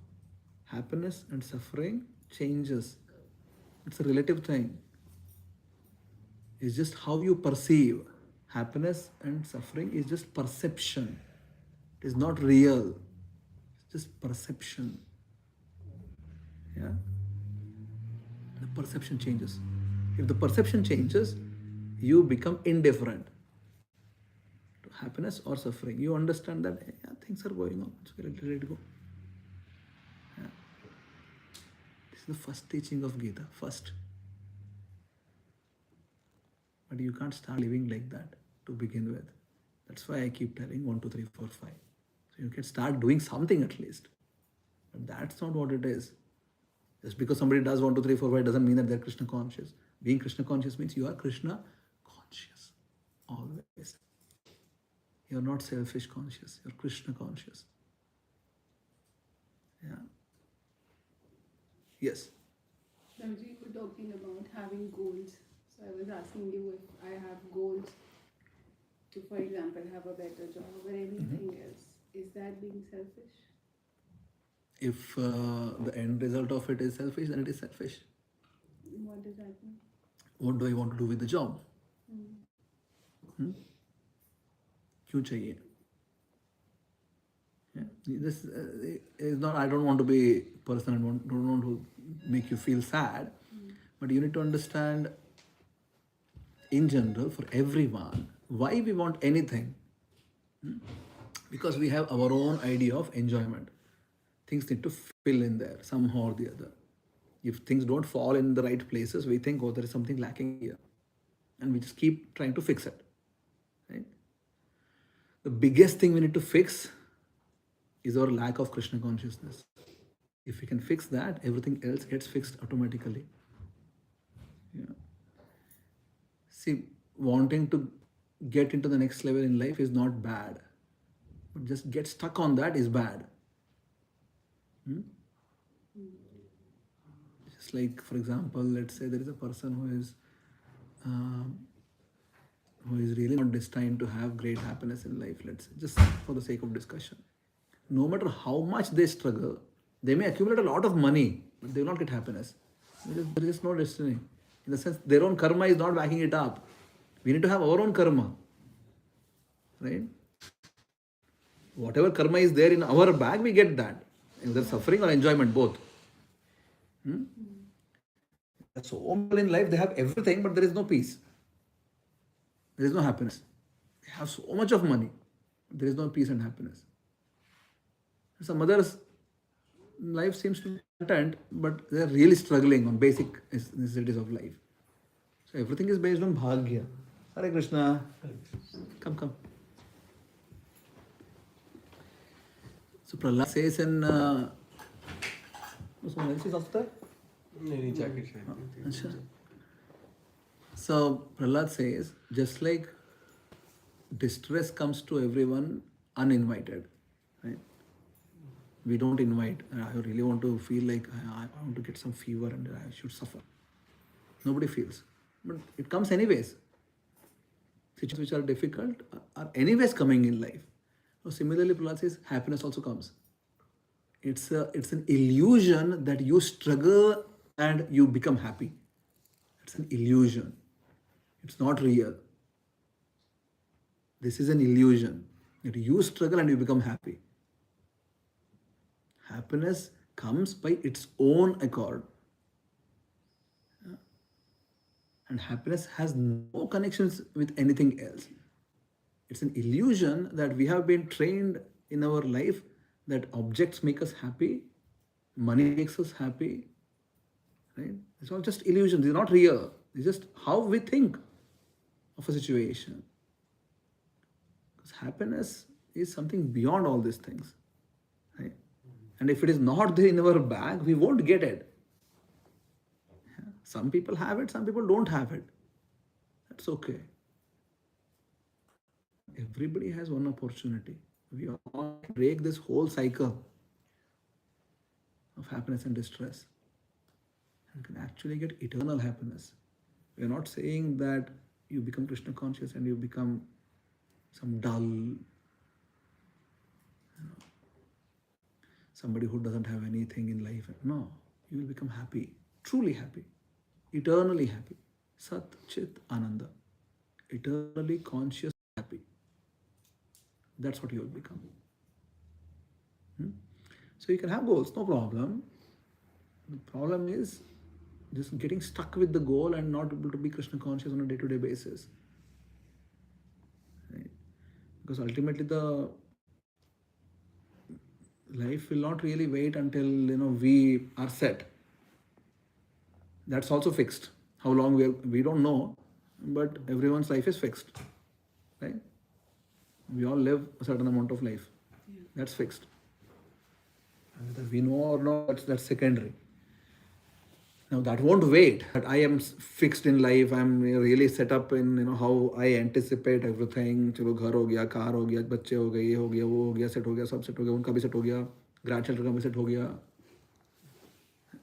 happiness and suffering changes. It's a relative thing. It's just how you perceive. Happiness and suffering is just perception. It is not real. It's just perception. Yeah? The perception changes. If the perception changes, you become indifferent to happiness or suffering. You understand that things are going on. It's okay, let it go. Yeah. This is the first teaching of Gita. First. But you can't start living like that to begin with. That's why I keep telling 1, 2, 3, 4, 5. So you can start doing something at least. But that's not what it is. Just because somebody does 1, 2, 3, 4, 5 doesn't mean that they're Krishna conscious. Being Krishna conscious means you are Krishna conscious. Always. You're not selfish conscious. You're Krishna conscious. Yeah. Yes. Ramji, you were talking about having goals. So I was asking you if I have goals to, for example, have a better job or anything else. Is that being selfish? If the end result of it is selfish, then it is selfish. What does that mean? What do I want to do with the job? क्यों चाहिए? Yeah. This is not, I don't want to be personal, don't want to make you feel sad, but you need to understand in general for everyone why we want anything. Because we have our own idea of enjoyment. Things need to fill in there somehow or the other. If things don't fall in the right places, we think, oh, there is something lacking here. And we just keep trying to fix it. Right? The biggest thing we need to fix is our lack of Krishna consciousness. If we can fix that, everything else gets fixed automatically. Yeah. See, wanting to get into the next level in life is not bad. But just get stuck on that is bad. Just like, for example, let's say there is a person who is really not destined to have great happiness in life, let's say, just for the sake of discussion. No matter how much they struggle, they may accumulate a lot of money, but they will not get happiness. There is no destiny. In the sense, their own karma is not backing it up. We need to have our own karma. Right? Whatever karma is there in our bag, we get that. Either suffering or enjoyment, both. So people in life, they have everything, but there is no peace. There is no happiness. They have so much of money, but there is no peace and happiness. Some others' life seems to be content, but they are really struggling on basic necessities of life. So everything is based on bhagya. Hare Krishna. Come. So Prahlad says in someone else is after? नहीं jacket शायद. Achha. So Prahlad says, just like distress comes to everyone uninvited, right? We don't invite. I really want to feel like I want to get some fever and I should suffer. Nobody feels. But it comes anyways. Situations which are difficult are anyways coming in life. So similarly, Prahlad says, happiness also comes. It's an illusion that you struggle and you become happy. It's an illusion. It's not real. This is an illusion that you struggle and you become happy. Happiness comes by its own accord. And happiness has no connections with anything else. It's an illusion that we have been trained in our life that objects make us happy, money makes us happy. Right? It's all just illusions. They're not real. It's just how we think of a situation. Because happiness is something beyond all these things. Right? And if it is not there in our bag, we won't get it. Yeah. Some people have it, some people don't have it. That's okay. Everybody has one opportunity. We all break this whole cycle of happiness and distress and can actually get eternal happiness. We are not saying that you become Krishna conscious and you become some dull, somebody who doesn't have anything in life. No, you will become happy, truly happy, eternally happy. Sat Chit Ananda. Eternally conscious, happy. That's what you will become. So you can have goals, no problem. The problem is just getting stuck with the goal and not able to be Krishna conscious on a day-to-day basis. Right? Because ultimately the life will not really wait until we are set. That's also fixed. How long we don't know, but everyone's life is fixed. Right? We all live a certain amount of life. That's fixed. And whether we know or not, that's secondary. Now that won't wait. That I am fixed in life. I'm really set up in how I anticipate everything. चलो घर हो गया, car हो गया, बच्चे हो गए, ये हो गया, वो हो गया, सेट हो गया, सब सेट हो गया, उनका भी सेट हो गया, grandchildren का भी सेट हो गया.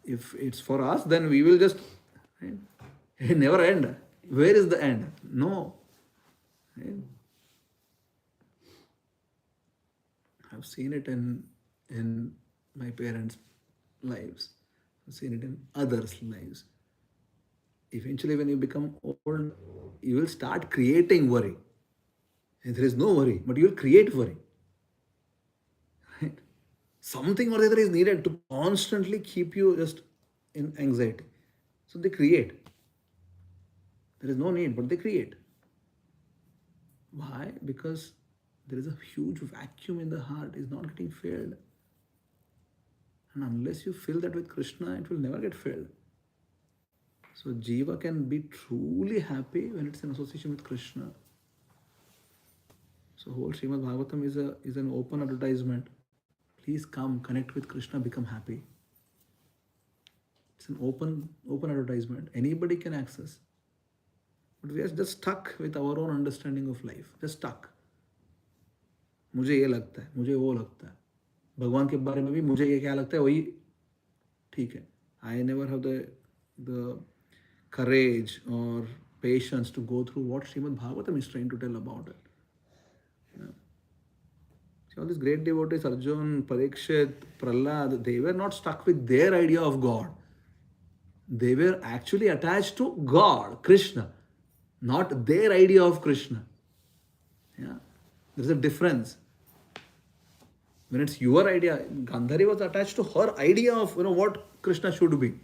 If it's for us, then we will just it never end. Where is the end? No. Right? I've seen it in my parents' lives. I've seen it in others' lives. Eventually, when you become old, you will start creating worry. And there is no worry, but you will create worry. Right? Something or the other is needed to constantly keep you just in anxiety. So they create. There is no need, but they create. Why? Because there is a huge vacuum in the heart. It's not getting filled. And unless you fill that with Krishna, it will never get filled. So Jiva can be truly happy when it's in association with Krishna. So whole Srimad Bhagavatam is an open advertisement. Please come, connect with Krishna, become happy. It's an open advertisement. Anybody can access. But we are just stuck with our own understanding of life. Just stuck. मुझे ये लगता है, मुझे वो लगता है. भगवान के बारे में भी मुझे ये क्या लगता है वही ठीक है. I never have the courage or patience to go through what Srimad Bhagavatam is trying to tell about it. Yeah. See, all these great devotees, Arjun, Parikshit, Prahlad, they were not stuck with their idea of God. They were actually attached to God, Krishna, not their idea of Krishna. Yeah, there's a difference. When it's your idea, Gandhari was attached to her idea of what Krishna should be.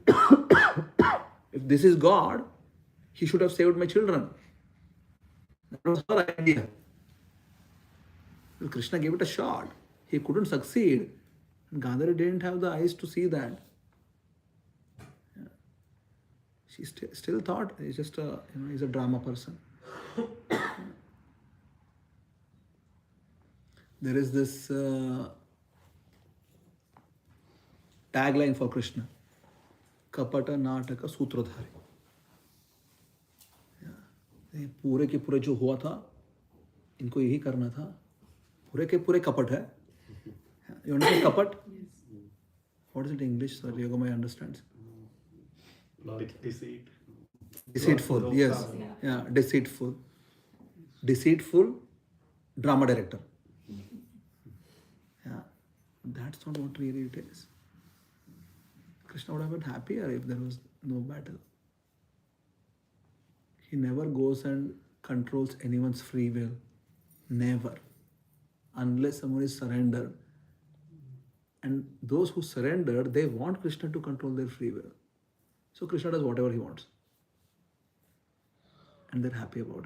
If this is God, he should have saved my children. That was her idea. Krishna gave it a shot. He couldn't succeed. And Gandhari didn't have the eyes to see that. Yeah. She still thought he's just he's a drama person. There is this tagline for Krishna: Kapata Nataka Sutradhari. ये पूरे के पूरे जो हुआ था, इनको यही करना था. पूरे के पूरे कपट है. You understand kapat? Yes. What is it in English? Sorry, Yogamaya understands. Deceit. Deceitful. Yes. Yeah, deceitful. Deceitful drama director. Yeah, that's not what really it is. Krishna would have been happier if there was no battle. He never goes and controls anyone's free will. Never. Unless someone is surrendered. And those who surrender, they want Krishna to control their free will. So Krishna does whatever he wants. And they're happy about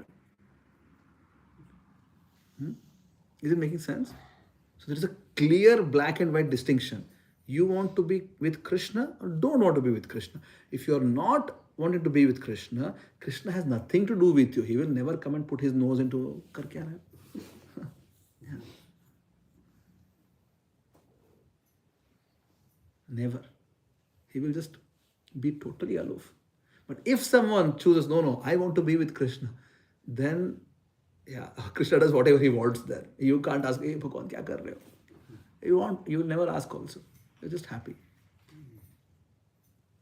it. Is it making sense? So there is a clear black and white distinction. You want to be with Krishna or don't want to be with Krishna. If you are not wanting to be with Krishna, Krishna has nothing to do with you. He will never come and put his nose into kar kya raha hai? Yeah. Never. He will just be totally aloof. But if someone chooses, no, I want to be with Krishna, then yeah, Krishna does whatever he wants there. You can't ask, hey, Bhagwan, kya kar rahe ho? You will never ask also. You're just happy.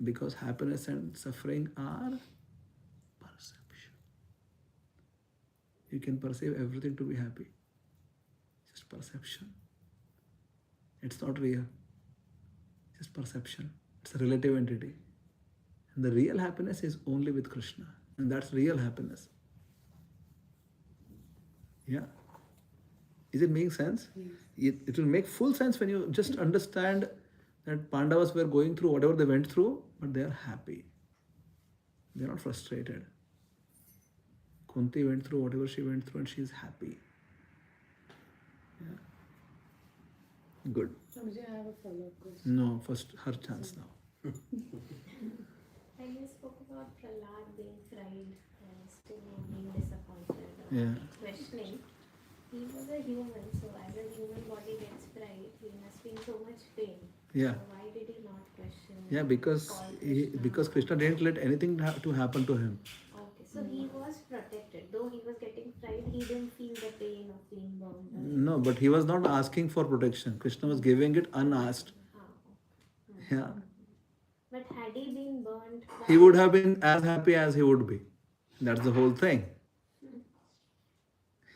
Because happiness and suffering are perception. You can perceive everything to be happy. Just perception. It's not real. Just perception. It's a relative entity. And the real happiness is only with Krishna. And that's real happiness. Yeah. Is it making sense? Yes. It will make full sense when you just understand that Pandavas were going through whatever they went through, but they are happy. They are not frustrated. Kunti went through whatever she went through and she is happy. Yeah. Good. Swamiji, I have a follow-up question. No, first her chance now. And you spoke about Prahlad being fried and still being disappointed or Yeah. questioning. He was a human, so as a human body gets fried, he must be in so much pain. Yeah. So why did he not question? Yeah, because Krishna didn't let anything to happen to him. Okay, so he was protected. Though he was getting fried, he didn't feel the pain of being burned. No, but he was not asking for protection. Krishna was giving it unasked. Yeah. But had he been burned, He would have been as happy as he would be. That's the whole thing.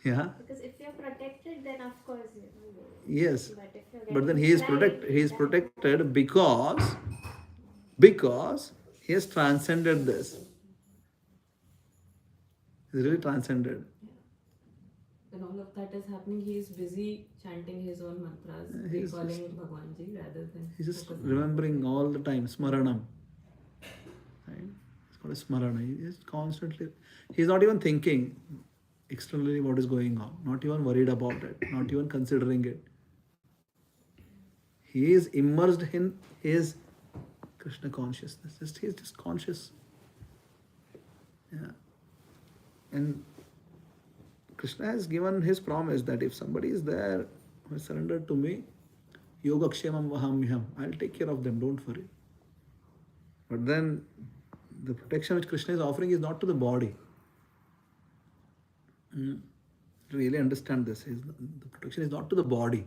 Yeah. because if you're protected, then of course you know. Yes. But if you're But then getting he is fried, protected because he has transcended this. He's really transcended. When all of that is happening, he is busy chanting his own mantras, He is calling Bhagwanji rather than. He's just focusing. remembering all the time, smaranam. Right? It's called a smarana. He is constantly, he's not even thinking externally what is going on, not even worried about it, not even considering it. He is immersed in his Krishna consciousness. He is just conscious. Yeah. And Krishna has given his promise that if somebody is there who is surrendered to me, Yogakshemam Vahamyam, I'll take care of them, don't worry. But then the protection which Krishna is offering is not to the body. Really understand this. The protection is not to the body.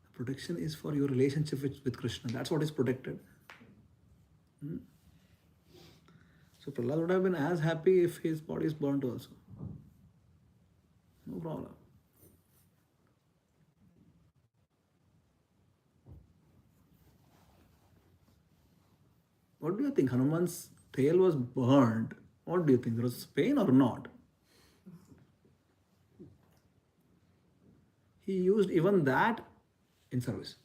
The protection is for your relationship with Krishna. That's what is protected. So Prahlad would have been as happy if his body is burnt also. No problem. What do you think? Hanuman's tail was burned. What do you think? There was pain or not? He used even that in service.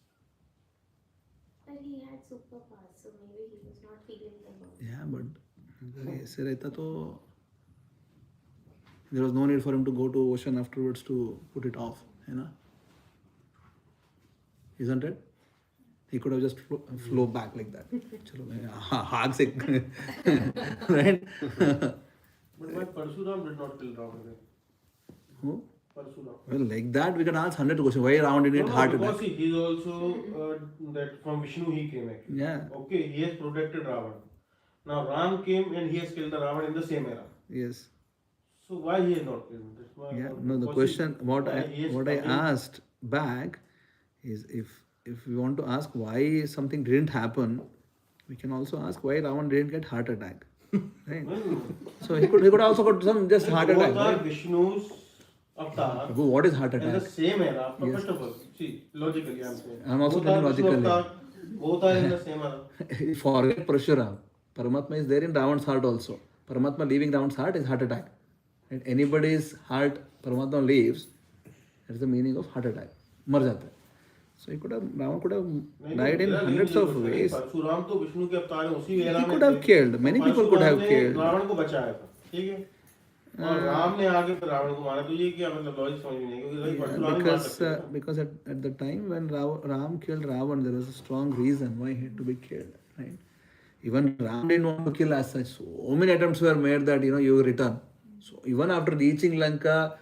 But he had superpowers, so maybe he was not feeling the burn. Yeah, but अगर ऐसे रहता तो there was no need for him to go to ocean afterwards to put it off, you know? Isn't it? He could have just flow back like that. चलो मैं हाथ से right? But why Parshuram did not kill Ravana? Who? Parshuram. Well, like that we can ask 100 questions. Why Ravana didn't get heart because attack? he is also that from Vishnu he came actually. Yeah. Okay, he has protected Ravana. Now Ram came and he has killed the Ravana in the same era. Yes. So why he has not killed him? That's why Yeah. because No, the question what he is I coming- asked back is if we want to ask why something didn't happen, we can also ask why Ravan didn't get heart attack. Right? No. So he could also got some just heart Both attack. are Right? Avatar avatar What is heart in the attack? same era. Yes. First of all, see, logically I'm saying. I'm also Both are thinking Vishnu logically. avatar, both are in the same era. Forget Parshuram. Paramatma is there in Ravan's heart also. Paramatma leaving Ravan's heart is heart attack. And anybody's heart Paramatma leaves, that's the meaning of heart attack. मर जाता है. So Ravan could have died in hundreds of ways. Parshuram तो विष्णु के अवतार हैं उसी era He में could थे। have killed. Many people could have Parshuram ने killed. रावण को बचाया था, ठीक है? और राम ने आगे फिर रावण को मारा, तो ये क्या मतलब लॉजिक समझ में नहीं, क्योंकि भाई परशुराम ही मार सकते थे। Because at the time when Ram killed Ravan, there was a strong reason why he had to be killed. Right? Even Ram didn't want to kill as such. So many attempts were made that you return. So even after reaching Lanka,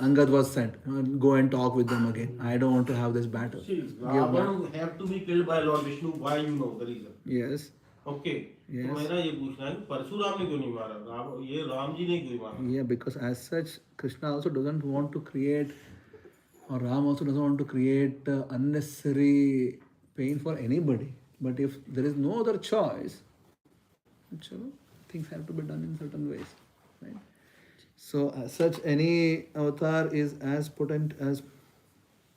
Angad was sent. Go and talk with them again. I don't want to have this battle. See, Give back. Ravan have to be killed by Lord Vishnu. Why you know the reason? Yes. Okay. Yes. तो मेरा ये पूछना है कि परशुराम ने क्यों नहीं मारा? ये राम जी ने क्यों मारा? Yeah, because as such, Krishna also doesn't want to create, or Ram also doesn't want to create unnecessary pain for anybody. But if there is no other choice, chalo, things have to be done in certain ways. Right? So, as such, any avatar is as potent as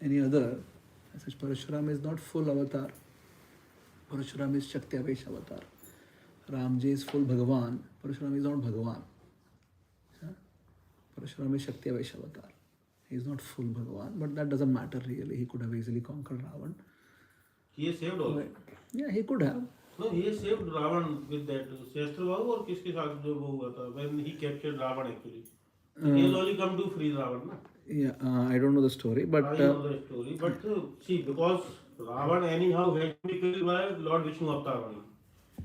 any other. As such, Parashuram is not full avatar. Parashuram is Shakti-Avesh avatar. Ramji is full Bhagavan. Parashuram is not Bhagavan. Parashuram is Shakti-Avesh avatar. He is not full Bhagavan, but that doesn't matter really. He could have easily conquered Ravan. He has saved also. Yeah, he could have. No, he has saved Ravan with that Sahasrabhavu और किसके साथ जो वो हुआ था when he captured Ravan actually. He has only come to free Ravan, na? Yeah, I don't know the story, but I know the story, but see, because Ravan anyhow had to be killed by Lord Vishnu avatar only.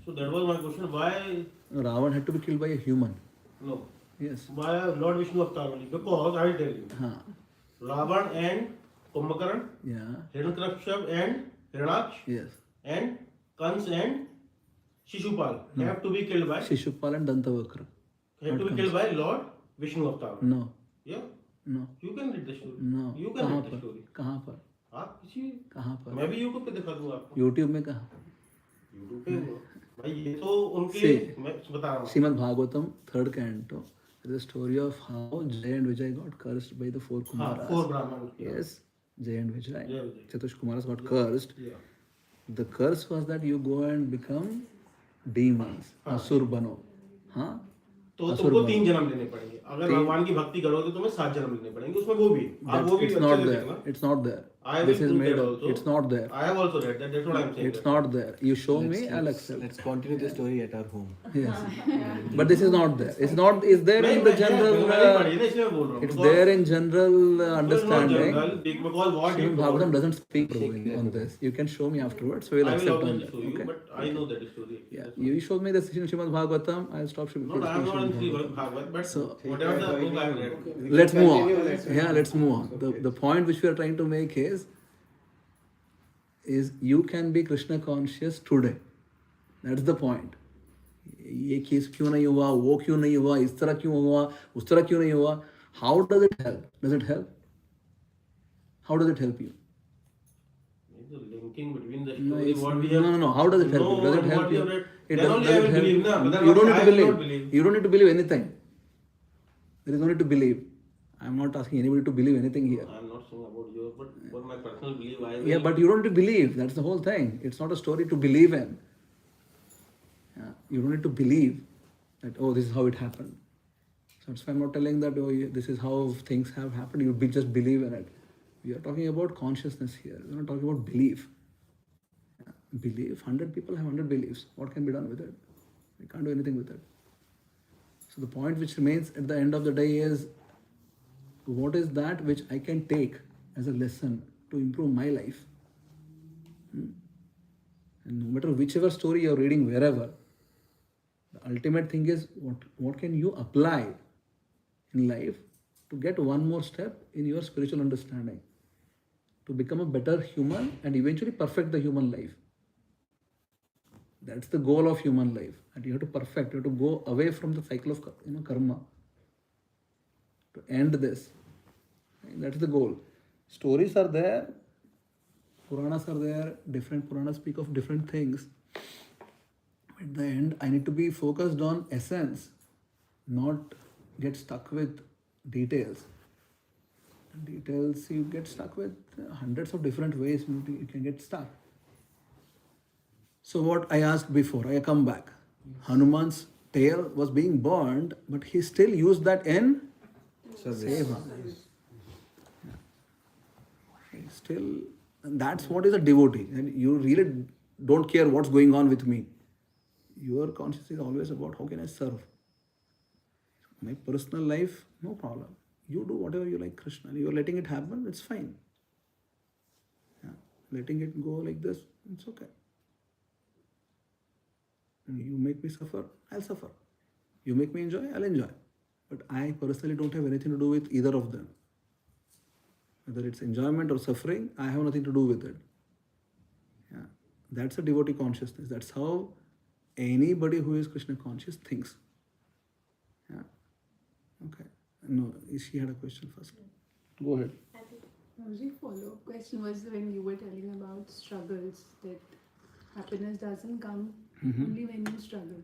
So that was my question. Why? Ravan had to be killed by a human. No. Yes. Why Lord Vishnu avatar only? Because I will tell you. Huh. Ravan and Kumbhakaran, Yeah. Hiranyakshap and Hiranyaksh, Yes. and Kans and Shishupal have to be killed by Shishupal and Dantavakra. have to be killed by Lord Vishnu avatar. No. Yeah, No. you can read the story. No. You can कहाँ read the पर? story. कहाँ पर? आप किसी कहाँ पर? मैं भी YouTube पे दिखा दूंगा आपको. YouTube में कहाँ? YouTube पे भाई ये तो उनके See. मैं बता रहा हूँ. Srimad Bhagavatam, 3rd canto. There is a story of how Jay and Vijay got cursed by the 4 हाँ, Kumaras. 4 ब्राह्मण. Yes. Jay and Vijay. Jay and Vijay. Chatush Kumaras got cursed. Yeah. The curse was that you go and become demons. Asur bano. Huh? तो तुमको 3 जन्म लेने पड़ेंगे. अगर भगवान की भक्ति करोगे तो तुम्हें 7 जन्म लेने पड़ेंगे. उसमें वो भी. आप वो भी It's अच्छे not से there. देखना. It's not there. I will This is prove made that up. also. It's not there. I have also read that. That's what I'm saying. It's not there. You show me, I'll accept. Let's continue the story at our home. Yes. But this is not there. It's not. Is there in the general. It's there in general understanding. Because what he Srimad told, Bhagavatam doesn't speak probably on this. You can show me afterwards, so we'll I will accept on always that. show you, Okay. but I know that story. Yeah. You show me the Srimad Bhagavatam. I'll stop. No, I am not in Srimad Bhagavad, but So- whatever the book I have read. Let's move on. Yeah, let's move on. The point which we are trying to make is you can be Krishna conscious today. That's the point. ये case क्यों नहीं हुआ, वो क्यों नहीं हुआ, इस तरह क्यों हुआ, उस तरह क्यों नहीं हुआ? How does it help? Does it help? How does it help you? The linking between the No, story, it's, what we have. no. How does it help you? Does it and help what we you? have read. It Then does, only does I it will help believe, you? na. Whether You don't I need to will believe. not believe. You don't need to believe anything. There is no need to believe. I'm not asking anybody to believe anything here. I am not saying about yours, but for my personal belief, I will. Yeah, but you don't need to believe. That's the whole thing. It's not a story to believe in. Yeah? You don't need to believe that, oh, this is how it happened. So that's why I'm not telling that, oh, this is how things have happened. You just believe in it. We are talking about consciousness here. We're not talking about belief. Yeah? Belief, 100 people have 100 beliefs. What can be done with it? We can't do anything with it. So the point which remains at the end of the day is, what is that which I can take as a lesson to improve my life? And no matter whichever story you're reading, wherever, the ultimate thing is what can you apply in life to get one more step in your spiritual understanding, to become a better human and eventually perfect the human life. That's the goal of human life. And you have to perfect, you have to go away from the cycle of karma to end this. And that's the goal. Stories are there, Puranas are there, different Puranas speak of different things. At the end, I need to be focused on essence, not get stuck with details. Details, you get stuck with hundreds of different ways you can get stuck. So what I asked before, I come back. Hanuman's tail was being burned, but he still used that in seva. Yeah. Still, that's what is a devotee. And you really don't care what's going on with me. Your conscience is always about how can I serve. My personal life, no problem. You do whatever you like, Krishna. You're letting it happen, it's fine. Yeah. Letting it go like this, it's okay. And you make me suffer, I'll suffer. You make me enjoy, I'll enjoy. But I personally don't have anything to do with either of them. Whether it's enjoyment or suffering, I have nothing to do with it. Yeah. That's a devotee consciousness. That's how anybody who is Krishna conscious thinks. Yeah. Okay. No, she had a question first. Go ahead. The follow-up question was when you were telling about struggles, that happiness doesn't come only when you struggle.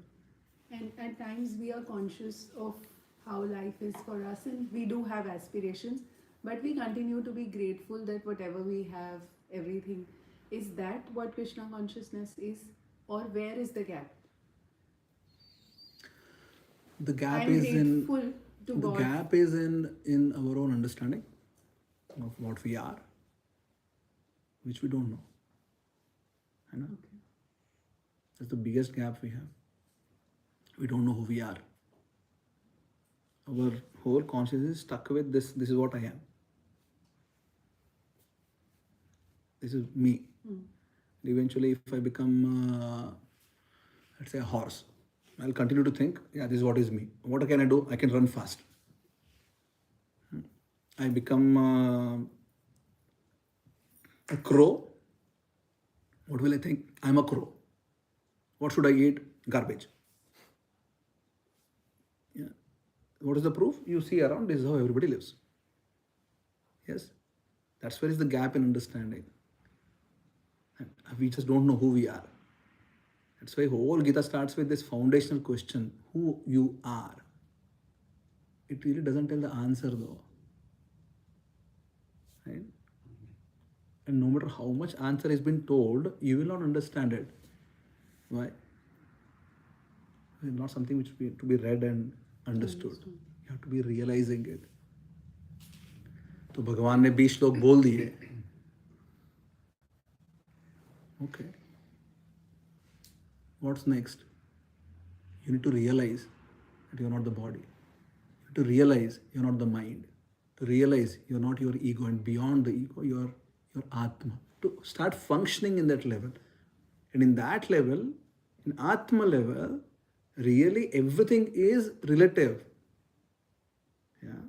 And at times we are conscious of how life is for us and we do have aspirations, but we continue to be grateful that whatever we have, everything. Is that what Krishna consciousness is? Or where is the gap? The gap I'm is in grateful to the God. gap is in our own understanding of what we are, which we don't know. I know. Okay. That's the biggest gap we have. We don't know who we are. Our whole consciousness is stuck with this. This is what I am. This is me. Eventually, if I become, let's say, a horse, I'll continue to think, yeah, this is what is me. What can I do? I can run fast. I become a crow. What will I think? I'm a crow. What should I eat? Garbage. Yeah. What is the proof? You see around, this is how everybody lives. Yes? That's where is the gap in understanding. And we just don't know who we are. That's why whole Gita starts with this foundational question, who you are. It really doesn't tell the answer though. Right? And no matter how much answer has been told, you will not understand it. Why? It's not something which to be read and understood. You have to be realizing it. तो भगवान ने 20 श्लोक बोल दिए. Okay. What's next? You need to realize that you're not the body. You need to realize you're not the mind. To realize you're not your ego, and beyond the ego, you're your Atma. To start functioning in that level. And in that level, in Atma level, really everything is relative. Yeah.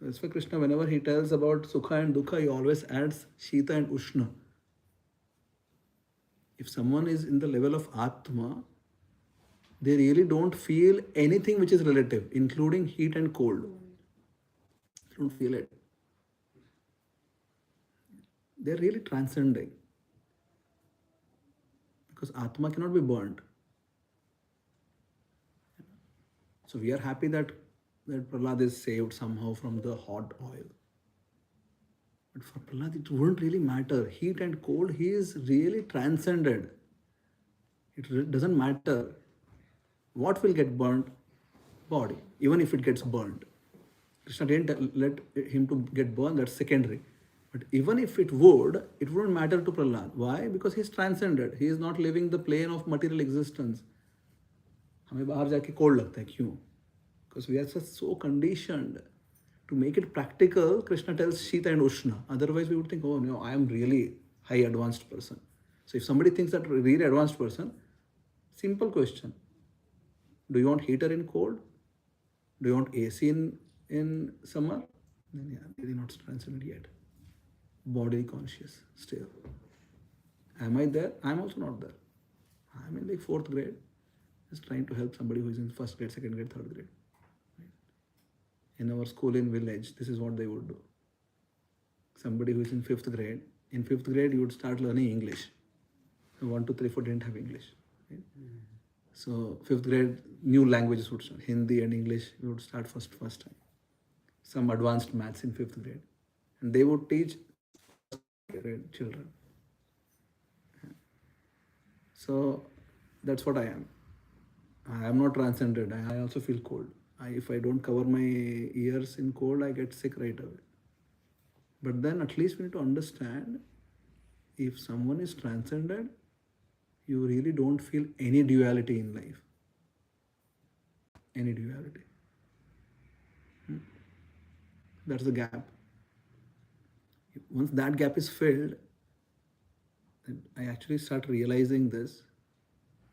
That's why Krishna, whenever he tells about Sukha and Dukha, he always adds Shita and Ushna. If someone is in the level of Atma, they really don't feel anything which is relative, including heat and cold. They don't feel it. They're really transcending. Because Atma cannot be burnt. So we are happy that Prahlad is saved somehow from the hot oil. But for Prahlad, it wouldn't really matter. Heat and cold, he is really transcended. doesn't matter what will get burnt, body, even if it gets burnt. Krishna didn't let him to get burned, that's secondary. But even if it wouldn't matter to Prahlad. Why? Because he's transcended. He is not living the plane of material existence. हमें बाहर जाके cold लगता है क्यों? Because we are so conditioned. To make it practical, Krishna tells Shita and Ushna. Otherwise, we would think, oh no, I am really high advanced person. So if somebody thinks that really advanced person, simple question. Do you want heater in cold? Do you want AC in summer? Then yeah, really not transcended yet. Body conscious still. Am I there? I'm also not there. I'm in like 4th grade, just trying to help somebody who is in 1st grade, 2nd grade, 3rd grade. In our school in village, this is what they would do. Somebody who is in 5th grade, in 5th grade you would start learning English. 1, 2, 3, 4 didn't have English. Right? So 5th grade, new languages would start. Hindi and English we would start first time. Some advanced maths in 5th grade. And they would teach grade children. So that's what I am. I am not transcended. I also feel cold. If I don't cover my ears in cold, I get sick right away. But then at least we need to understand, if someone is transcended, you really don't feel any duality in life. Any duality. That's the gap. Once that gap is filled, then I actually start realizing this,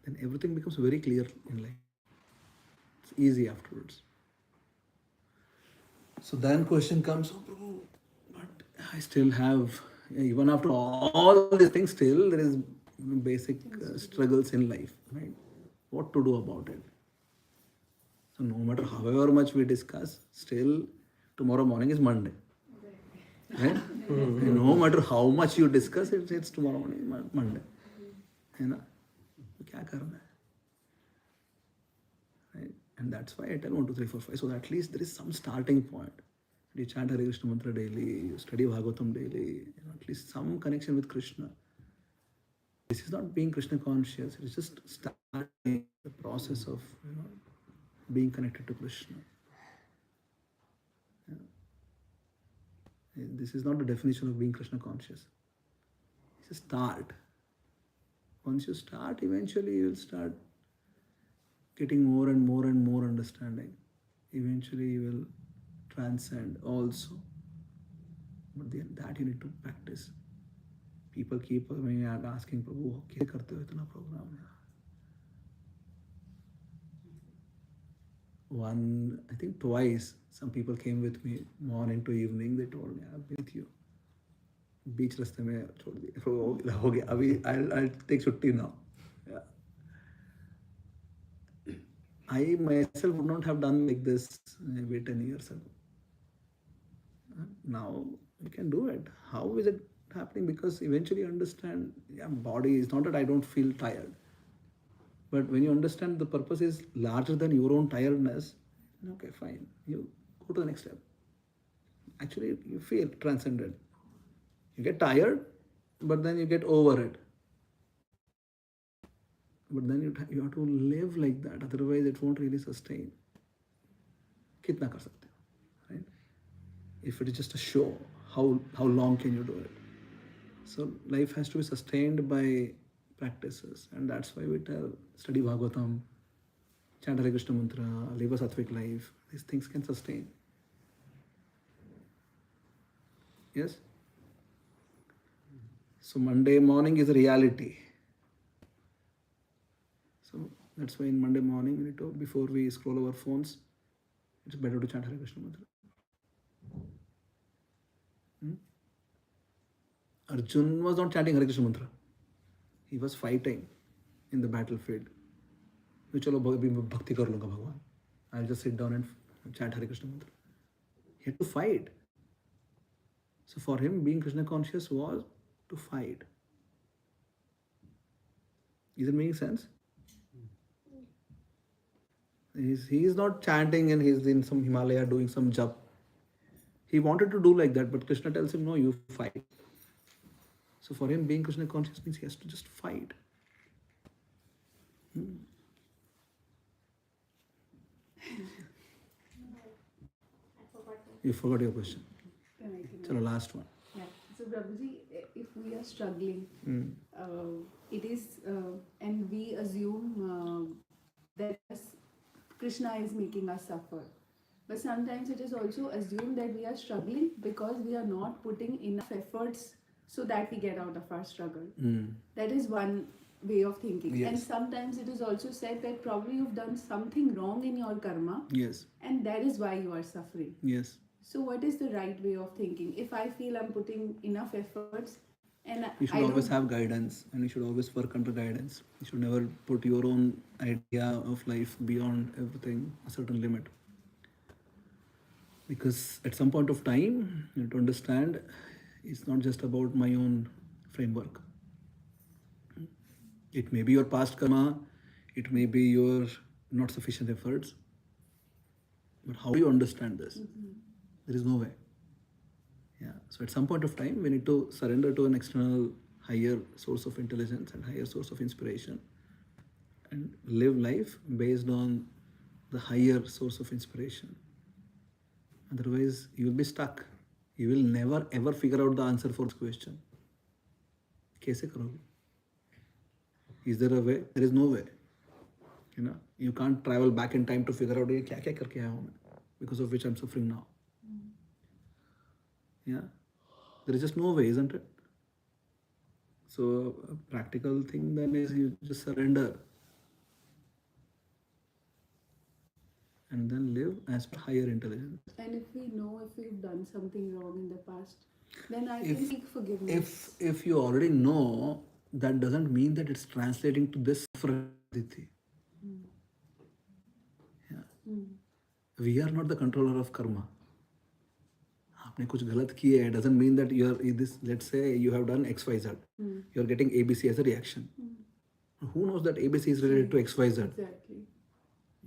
then everything becomes very clear in life. It's easy afterwards. So then question comes, oh Prabhu, but I still have, even after all these things, still there is basic struggles in life, right? What to do about it? So no matter however much we discuss, still tomorrow morning is Monday. Right? No matter how much you discuss, it's tomorrow morning, Monday. है ना? तो क्या करना है? Right? And that's why I tell 1, 2, 3, 4, 5. So at least there is some starting point. You chant Hare Krishna mantra daily, you study Bhagavatam daily, at least some connection with Krishna. This is not being Krishna conscious. It is just starting the process of being connected to Krishna. This is not the definition of being Krishna conscious. It's a start. Once you start, eventually you will start getting more and more and more understanding. Eventually you will transcend also. But then that you need to practice. People keep asking, Prabhu, क्या करते हो इतना program? One, I think twice, some people came with me morning to evening. They told me, I've been with you. Beach रास्ते में छोड़ दिया. हो गया. अभी I'll take छुट्टी now. Yeah. I myself would not have done like this maybe 10 years ago. Now you can do it. How is it happening? Because eventually you understand, body is not that I don't feel tired. But when you understand the purpose is larger than your own tiredness, okay, fine. You go to the next step. Actually, you feel transcended. You get tired, but then you get over it. But then you have to live like that. Otherwise, it won't really sustain. Kitna kar sakte ho, right? If it is just a show, how long can you do it? So life has to be sustained by practices, and that's why we tell study Bhagavatam, chant Hare Krishna mantra, live a sattvic life. These things can sustain. Yes? So Monday morning is a reality. So that's why in Monday morning, we need to, before we scroll our phones, it's better to chant Hare Krishna mantra. Arjun was not chanting Hare Krishna mantra. He was fighting in the battlefield. तो चलो भक्ति कर लूँगा भगवान. I'll just sit down and chant Hare Krishna mantra. He had to fight. So for him, being Krishna conscious was to fight. Is it making sense? He is not chanting and he's in some Himalaya doing some jap. He wanted to do like that, but Krishna tells him, no, you fight. So for him, being Krishna conscious means he has to just fight. I forgot what. You forgot your question. Then I can. Chalo, last one. Yeah. So Prabhuji, if we are struggling, Mm. it is, and we assume that Krishna is making us suffer. But sometimes it is also assumed that we are struggling because we are not putting enough efforts so that we get out of our struggle. Mm. That is one way of thinking. Yes. And sometimes it is also said that probably you've done something wrong in your karma Yes. and that is why you are suffering. Yes. So what is the right way of thinking? If I feel I'm putting enough efforts and You should I always don't, have guidance, and you should always work under guidance. You should never put your own idea of life beyond everything, a certain limit. Because at some point of time, you have to understand it's not just about my own framework. It may be your past karma, it may be your not sufficient efforts. But how do you understand this? There is no way. Yeah. So at some point of time, we need to surrender to an external higher source of intelligence and higher source of inspiration and live life based on the higher source of inspiration. Otherwise, you will be stuck. You will never ever figure out the answer for this question. कैसे करोगे? Is there a way? There is no way. You can't travel back in time to figure out ये क्या क्या करके आया हूँ मैं, because of which I'm suffering now. Yeah, there is just no way, isn't it? So a practical thing then is you just surrender and then live as per higher intelligence. and if we know if we've done something wrong in the past, then I can seek forgiveness. If you already know, that doesn't mean that it's translating to this suffering. Yeah. We are not the controller of karma. आपने कुछ गलत किया है doesn't mean that you are this. Let's say you have done XYZ. You are getting ABC as a reaction. Who knows that ABC is related to XYZ? Exactly.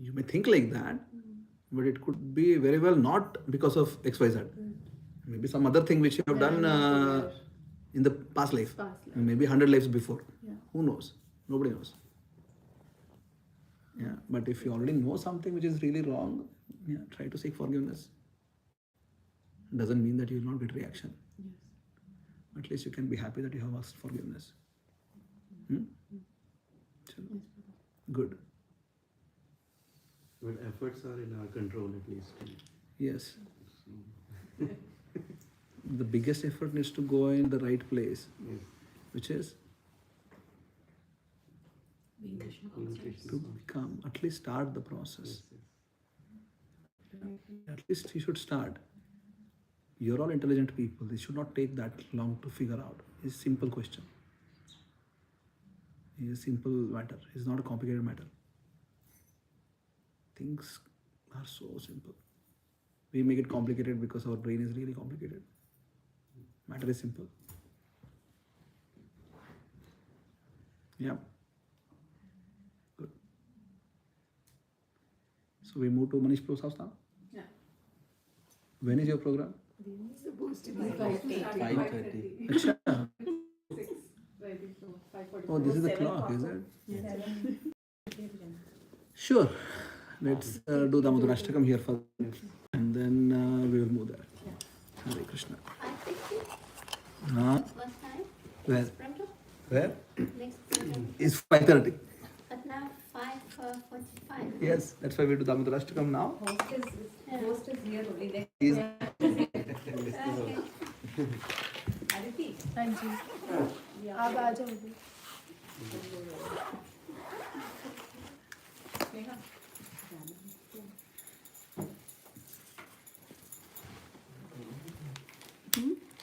You may think like that, but it could be very well not because of XYZ. Maybe some other thing which you have done in the past life. Maybe 100 lives before. Yeah. Who knows? Nobody knows. Yeah, but if you already know something which is really wrong, yeah, try to seek forgiveness. Doesn't mean that you will not get reaction. Yes. At least you can be happy that you have asked forgiveness. Hmm? Chalo. Good. But efforts are in our control at least. Yes. The biggest effort needs to go in the right place, Yes. which is Being Krishna Being conscious. to become, at least start the process. Yes. At least you should start. You're all intelligent people. It should not take that long to figure out. It's a simple question. It's a simple matter. It's not a complicated matter. Things are so simple. We make it complicated because our brain is really complicated. Matter is simple. Yeah. Good. So we move to Manish Pro's house now? Yeah. When is your program? It's supposed to be 5:30. 5:30. Acha. 5:45. Oh, this is the clock, is it? Sure. Let's do Damodarashtakam here first, and then we will move there. Hare Krishna. 5:50? Huh? What time? Where? Pronto? Where? Next program. It's 5:30. But now 5:45. Yes, that's why we do Damodarashtakam now. Host is here only. There. Is Okay. Aditi. हाँ जी आप आ जाओगे Neha.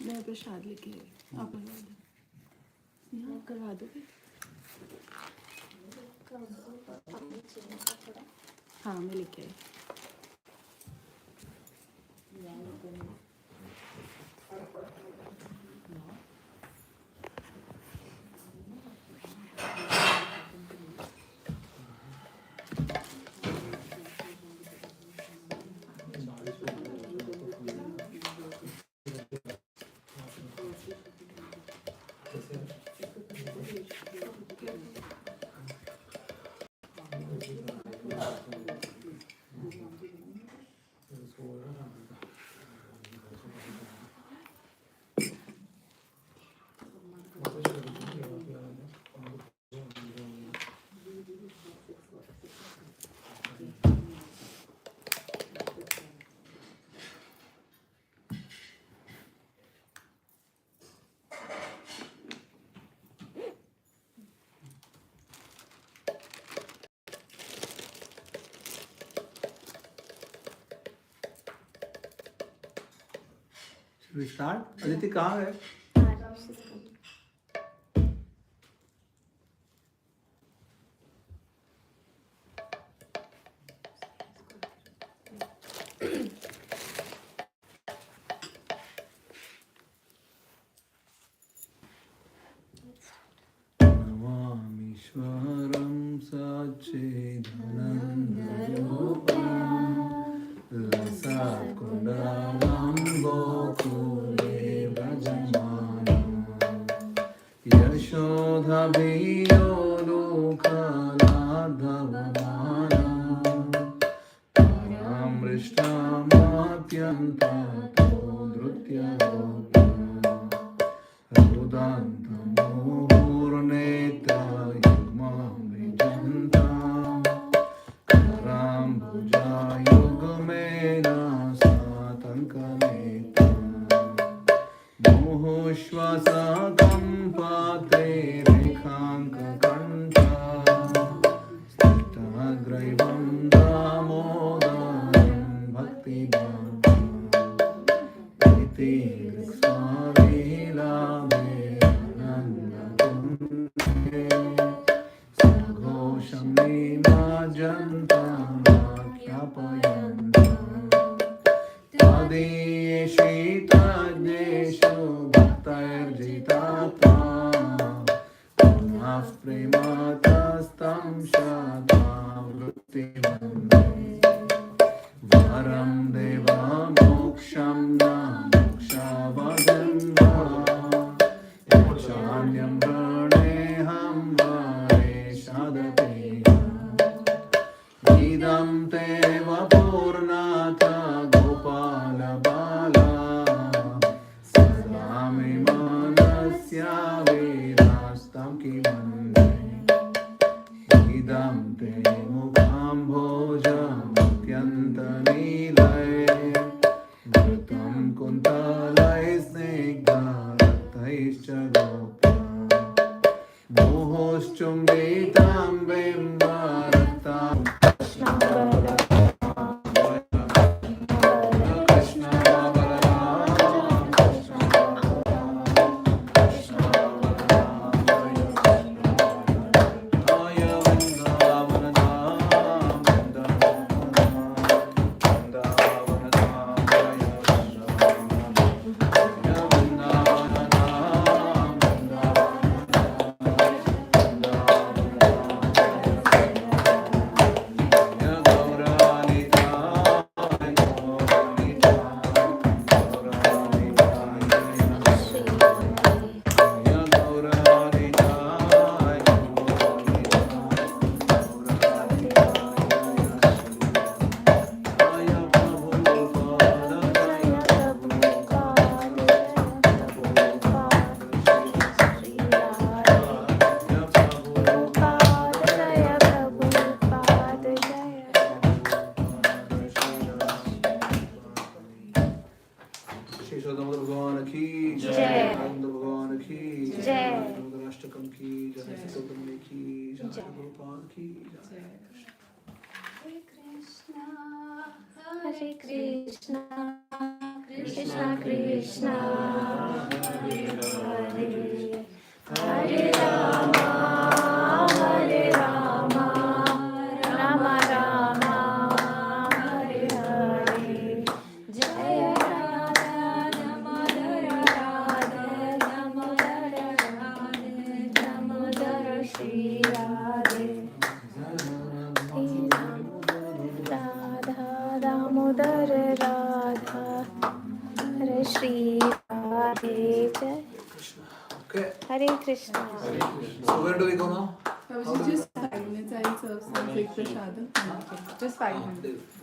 मैं प्रसाद लेके आई आप करवा दो यहाँ करवा दोगे हाँ मैं लेके आई We start. Aditi कहाँ है? नमामीश्वरं सच्चिदानन्दरूपं लसत्कुण्डलं गोकुले व्रजमानं यशोधभियो लोकलाघवमानं परामृष्टमत्यन्तो नृत्यरूपम् रुदन्तमूर्नेत्रयुग्मं विजन्तां कराम्बुजायुग्मेन सातङ्कनेत्रं मुहुश्वासकं पात्रे रेखाङ्ककण्ठा स्थितग्रैवं दामोदरं भक्तिभान्ता इति सघोषं निमज्जन्तामाख्यापयन्तः तदीयेषितज्ञेषु भक्तैर्जितात्मा पुनः प्रेमातस्तं शतावृत्तिवन्दे वरं देवमोक्षं न मोक्षावदन्वा यक्षान्यं वृणेऽहं वरेशादपेयम् इदं ते वपूर्णाथ गोपालबाला सदा मे मनस्य वीरास्तं किमन्ये इदं ते मुखाम्भोजमत्यन्तनीलये घृतं कुन्तलैस्निग्धरक्तैश्च गोप्या मोहोश्चुम्बितं बिम्बरक्तां कृष्ण बलराम आय वृन्दावनधाम भगवान की जय, भगवान की जय, अष्टकम की जय, सतोदमणि की जय, गोपाल की जय। Hare Krishna, Krishna Krishna, Hare Hare, Hare Rama, Hare Rama, Rama Rama, Hare Hare, Jaya Radha, Damodara Radha, Damodara Radha, Damodara Shri Radhe. Radha Damodar Radha Hare Shri Radhe Jai. Okay. Hare Krishna. So where do we go now? I was just 5 minutes. I'll serve some quick prasadam. Just 5 minutes.